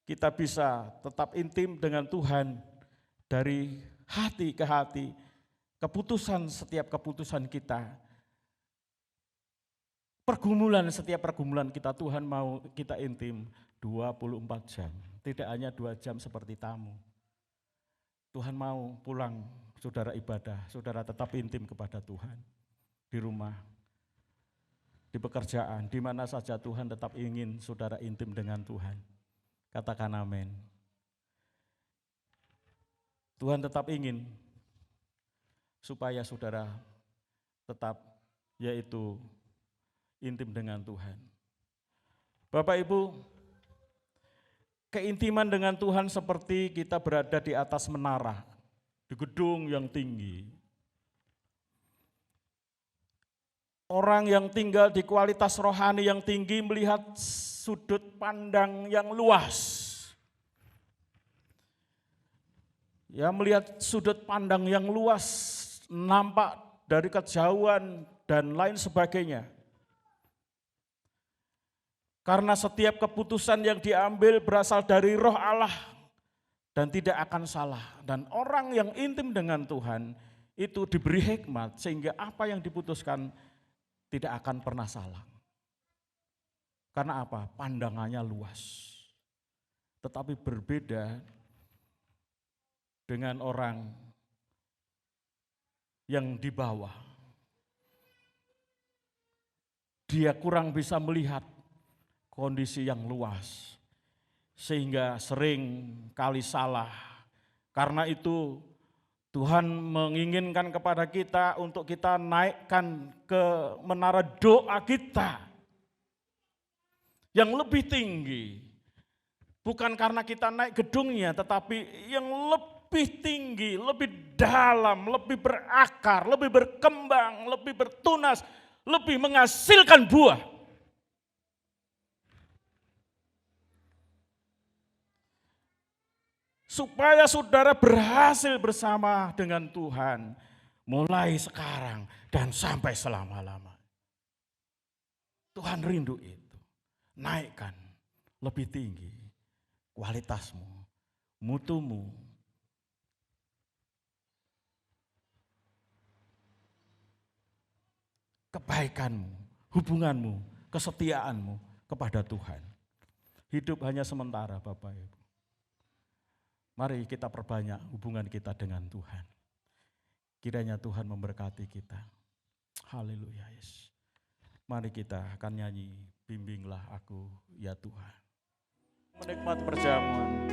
Kita bisa tetap intim dengan Tuhan dari hati ke hati, setiap keputusan kita. Setiap pergumulan kita, Tuhan mau kita intim 24 jam. Tidak hanya 2 jam seperti tamu. Tuhan mau pulang, saudara ibadah, saudara tetap intim kepada Tuhan. Di rumah, di pekerjaan, di mana saja Tuhan tetap ingin saudara intim dengan Tuhan. Katakan amin. Tuhan tetap ingin supaya saudara tetap yaitu intim dengan Tuhan. Bapak Ibu, keintiman dengan Tuhan seperti kita berada di atas menara, di gedung yang tinggi. Orang yang tinggal di kualitas rohani yang tinggi melihat sudut pandang yang luas. Ya, melihat sudut pandang yang luas, nampak dari kejauhan dan lain sebagainya. Karena setiap keputusan yang diambil berasal dari Roh Allah dan tidak akan salah. Dan orang yang intim dengan Tuhan itu diberi hikmat sehingga apa yang diputuskan tidak akan pernah salah. Karena apa? Pandangannya luas. Tetapi berbeda dengan orang yang di bawah. Dia kurang bisa melihat kondisi yang luas, sehingga sering kali salah. Karena itu Tuhan menginginkan kepada kita untuk kita naikkan ke menara doa kita yang lebih tinggi. Bukan karena kita naik gedungnya, tetapi yang lebih tinggi, lebih dalam, lebih berakar, lebih berkembang, lebih bertunas, lebih menghasilkan buah. Supaya saudara berhasil bersama dengan Tuhan mulai sekarang dan sampai selama-lama. Tuhan rindu itu. Naikkan lebih tinggi kualitasmu, mutumu. Kebaikanmu, hubunganmu, kesetiaanmu kepada Tuhan. Hidup hanya sementara, Bapak Ibu. Mari kita perbanyak hubungan kita dengan Tuhan. Kiranya Tuhan memberkati kita. Haleluya, Yesus. Mari kita akan nyanyi, bimbinglah aku ya Tuhan. Menikmati perjamuan.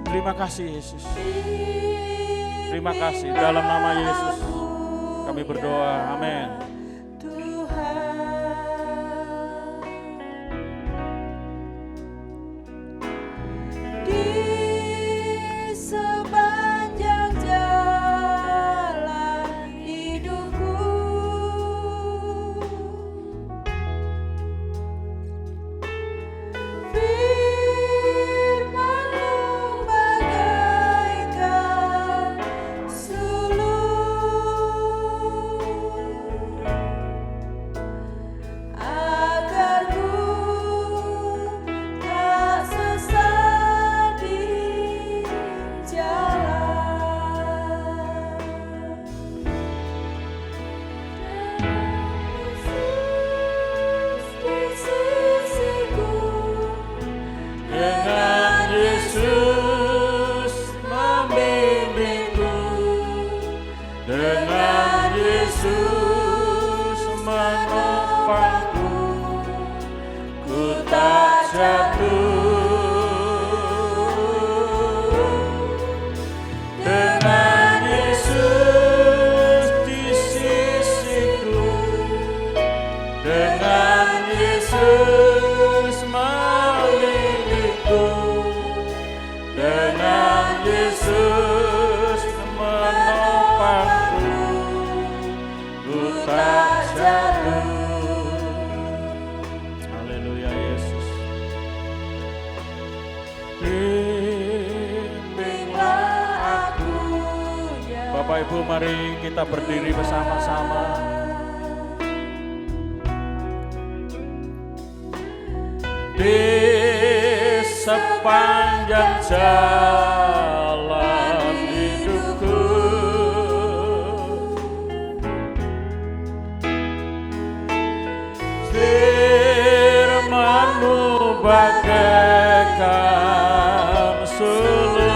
Terima kasih Yesus. Terima kasih dalam nama Yesus. Kami berdoa, amin. Bapak Ibu, mari kita berdiri bersama-sama. Di sepanjang jalan hidupku, firman-Mu bagaikan sulur,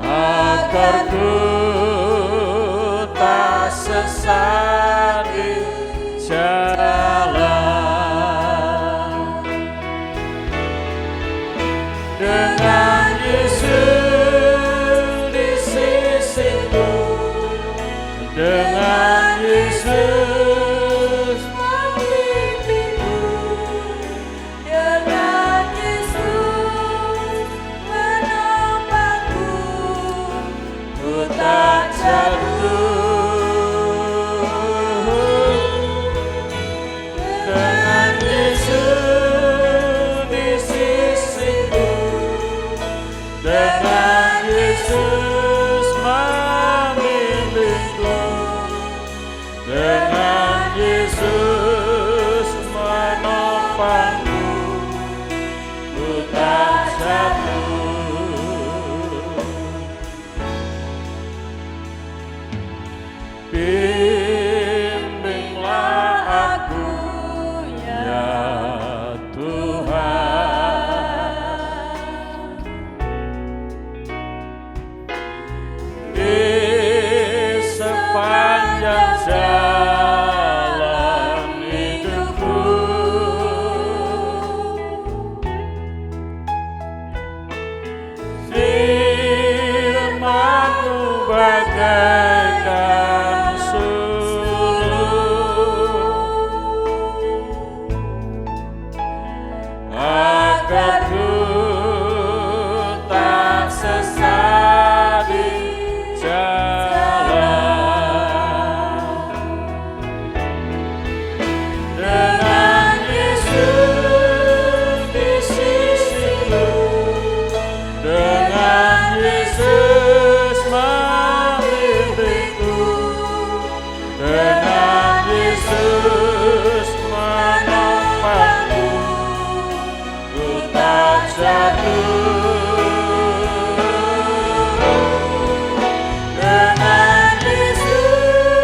agar ku tak sesat di jalan. Dengan Yesus di sisiku, dengan Yesus membimbingku, dengan Yesus menopangku, ku tak jatuh. Dengan Yesus di sisiku, dengan Yesus membimbingku, dengan Yesus menopangku, ku tak jatuh. Bimbinglah aku ya Tuhan, di sepanjang jalan hidupku, firman-Mu bagaikan sulur, agar ku tak sesat di jalan. Dengan Yesus di sisiku, dengan Yesus membimbingku, dengan Yesus menopangku, ku tak jatuh. Dengan Yesus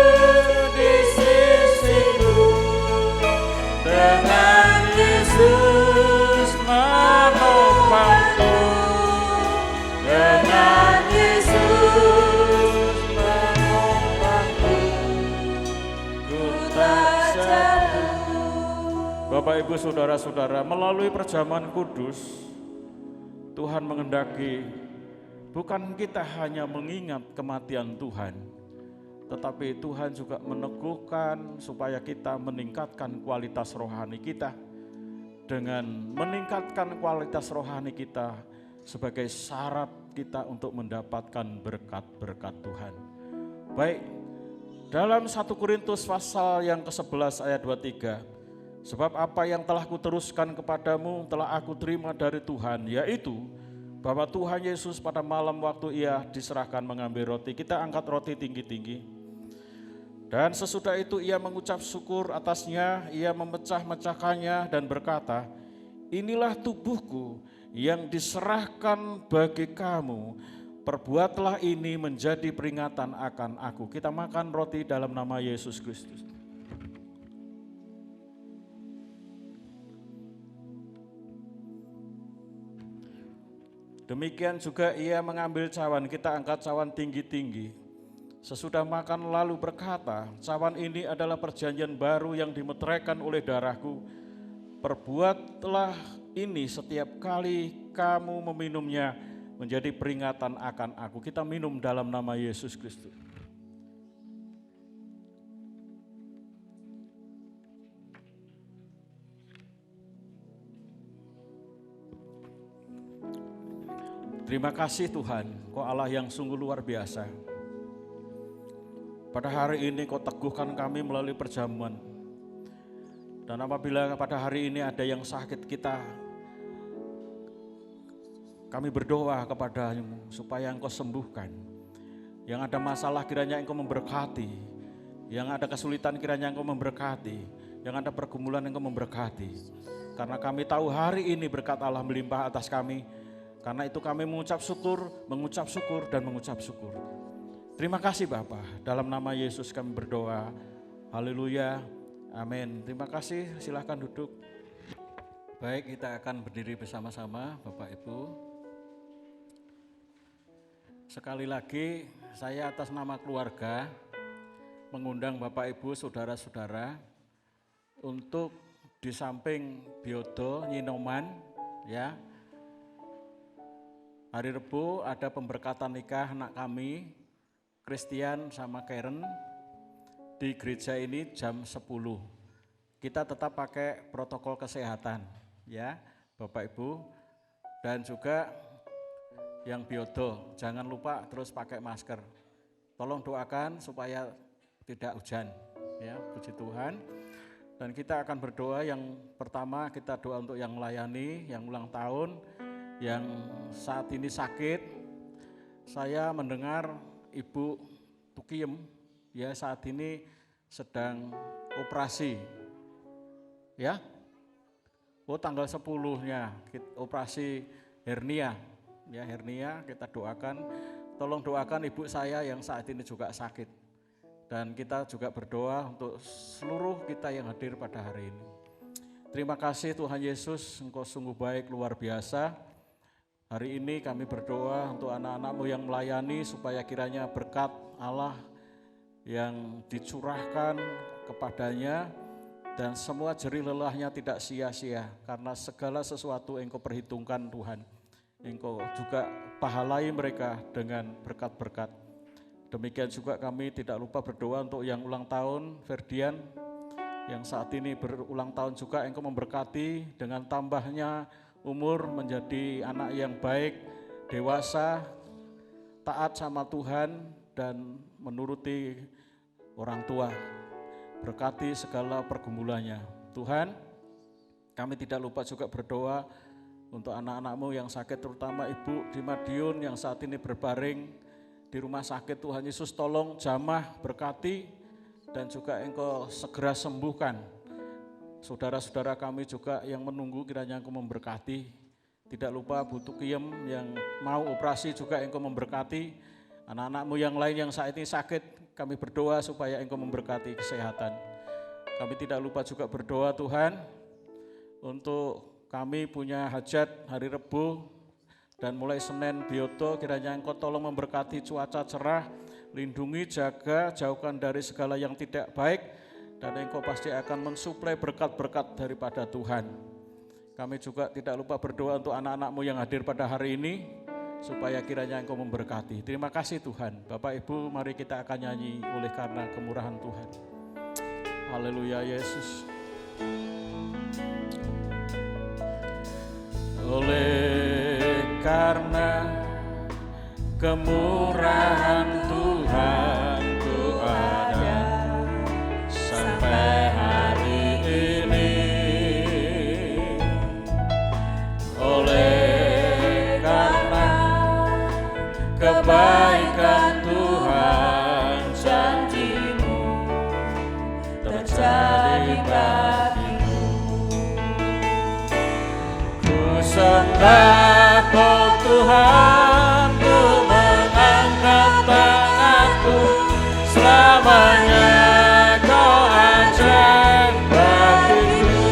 Bapak Ibu Saudara-saudara, melalui perjamuan kudus Tuhan mengendaki bukan kita hanya mengingat kematian Tuhan, tetapi Tuhan juga meneguhkan supaya kita meningkatkan kualitas rohani kita. Dengan meningkatkan kualitas rohani kita sebagai syarat kita untuk mendapatkan berkat-berkat Tuhan. Baik, dalam 1 Korintus pasal yang ke-11 ayat 23, sebab apa yang telah kuteruskan kepadamu telah aku terima dari Tuhan, yaitu bahwa Tuhan Yesus pada malam waktu ia diserahkan mengambil roti, kita angkat roti tinggi-tinggi. Dan sesudah itu ia mengucap syukur atasnya, ia memecah-mecahkannya dan berkata, inilah tubuhku yang diserahkan bagi kamu, perbuatlah ini menjadi peringatan akan aku. Kita makan roti dalam nama Yesus Kristus. Demikian juga ia mengambil cawan, kita angkat cawan tinggi-tinggi. Sesudah makan lalu berkata, cawan ini adalah perjanjian baru yang dimeteraikan oleh darahku. Perbuatlah ini setiap kali kamu meminumnya menjadi peringatan akan aku. Kita minum dalam nama Yesus Kristus. Terima kasih Tuhan, Kau Allah yang sungguh luar biasa. Pada hari ini Kau teguhkan kami melalui perjamuan. Dan apabila pada hari ini ada yang sakit kami berdoa kepada-Mu supaya Engkau sembuhkan. Yang ada masalah kiranya Engkau memberkati. Yang ada kesulitan kiranya Engkau memberkati. Yang ada pergumulan Engkau memberkati. Karena kami tahu hari ini berkat Allah melimpah atas kami. Karena itu kami mengucap syukur, dan mengucap syukur. Terima kasih Bapa, dalam nama Yesus kami berdoa. Haleluya, amin. Terima kasih, silahkan duduk. Baik, kita akan berdiri bersama-sama Bapak Ibu. Sekali lagi saya atas nama keluarga mengundang Bapak Ibu, saudara-saudara untuk di samping biodo nyinoman ya. Hari Rebo ada pemberkatan nikah anak kami Christian sama Karen di gereja ini jam 10. Kita tetap pakai protokol kesehatan ya Bapak Ibu, dan juga yang biodo jangan lupa terus pakai masker. Tolong doakan supaya tidak hujan ya, puji Tuhan. Dan kita akan berdoa, yang pertama kita doa untuk yang melayani, yang ulang tahun, yang saat ini sakit. Saya mendengar Ibu Tukiem ya saat ini sedang operasi ya. Oh tanggal 10-nya operasi hernia ya, hernia. Kita doakan, tolong doakan ibu saya yang saat ini juga sakit. Dan kita juga berdoa untuk seluruh kita yang hadir pada hari ini. Terima kasih Tuhan Yesus, Engkau sungguh baik, luar biasa. Hari ini kami berdoa untuk anak-anak-Mu yang melayani supaya kiranya berkat Allah yang dicurahkan kepadanya dan semua jerih lelahnya tidak sia-sia, karena segala sesuatu Engkau perhitungkan Tuhan. Engkau juga pahalai mereka dengan berkat-berkat. Demikian juga kami tidak lupa berdoa untuk yang ulang tahun Ferdian yang saat ini berulang tahun juga. Engkau memberkati dengan tambahnya umur menjadi anak yang baik, dewasa, taat sama Tuhan dan menuruti orang tua. Berkati segala pergumulannya. Tuhan, kami tidak lupa juga berdoa untuk anak-anak-Mu yang sakit, terutama Ibu di Madiun yang saat ini berbaring di rumah sakit. Tuhan Yesus tolong jamah, berkati, dan juga Engkau segera sembuhkan. Saudara-saudara kami juga yang menunggu kiranya Engkau memberkati. Tidak lupa Bu Tukiem yang mau operasi juga Engkau memberkati. Anak-anak-Mu yang lain yang saat ini sakit, kami berdoa supaya Engkau memberkati kesehatan. Kami tidak lupa juga berdoa Tuhan untuk kami punya hajat hari Rebo dan mulai Senin biodo, kiranya Engkau tolong memberkati cuaca cerah, lindungi, jaga, jauhkan dari segala yang tidak baik. dan Engkau pasti akan mensuplai berkat-berkat daripada Tuhan. Kami juga tidak lupa berdoa untuk anak-anak-Mu yang hadir pada hari ini, supaya kiranya Engkau memberkati. Terima kasih Tuhan. Bapak Ibu, mari kita akan nyanyi oleh karena kemurahan Tuhan. Haleluya Yesus. Oleh karena kemurahan Tuhan ku ada sampai hari ini. Oleh karena kebaikan Tuhan, janji-Mu terjadi bagiku. Ku sembah Kau Tuhan, ku mengangkat tanganku, selamanya Kau ajaib bagiku.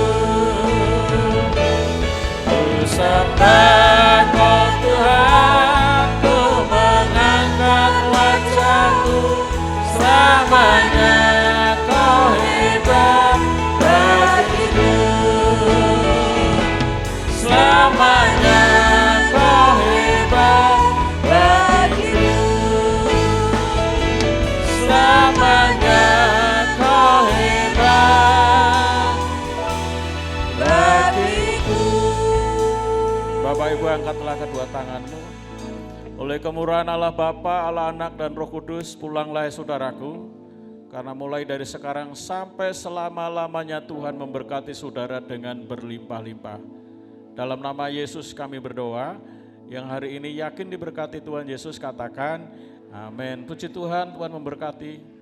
Ku sembah Kau Tuhan, ku mengangkat wajahku, selamanya Kau hebat bagiku. Selamanya Kau hebat bagiku. Selamanya Kau hebat bagiku. Bapak Ibu, angkatlah kedua tanganmu. Oleh kemurahan Allah Bapa, Allah Anak dan Roh Kudus, pulanglah saudaraku. Karena mulai dari sekarang sampai selama-lamanya Tuhan memberkati saudara dengan berlimpah-limpah. Dalam nama Yesus kami berdoa. Yang hari ini yakin diberkati Tuhan Yesus, katakan amin. Puji Tuhan, Tuhan memberkati.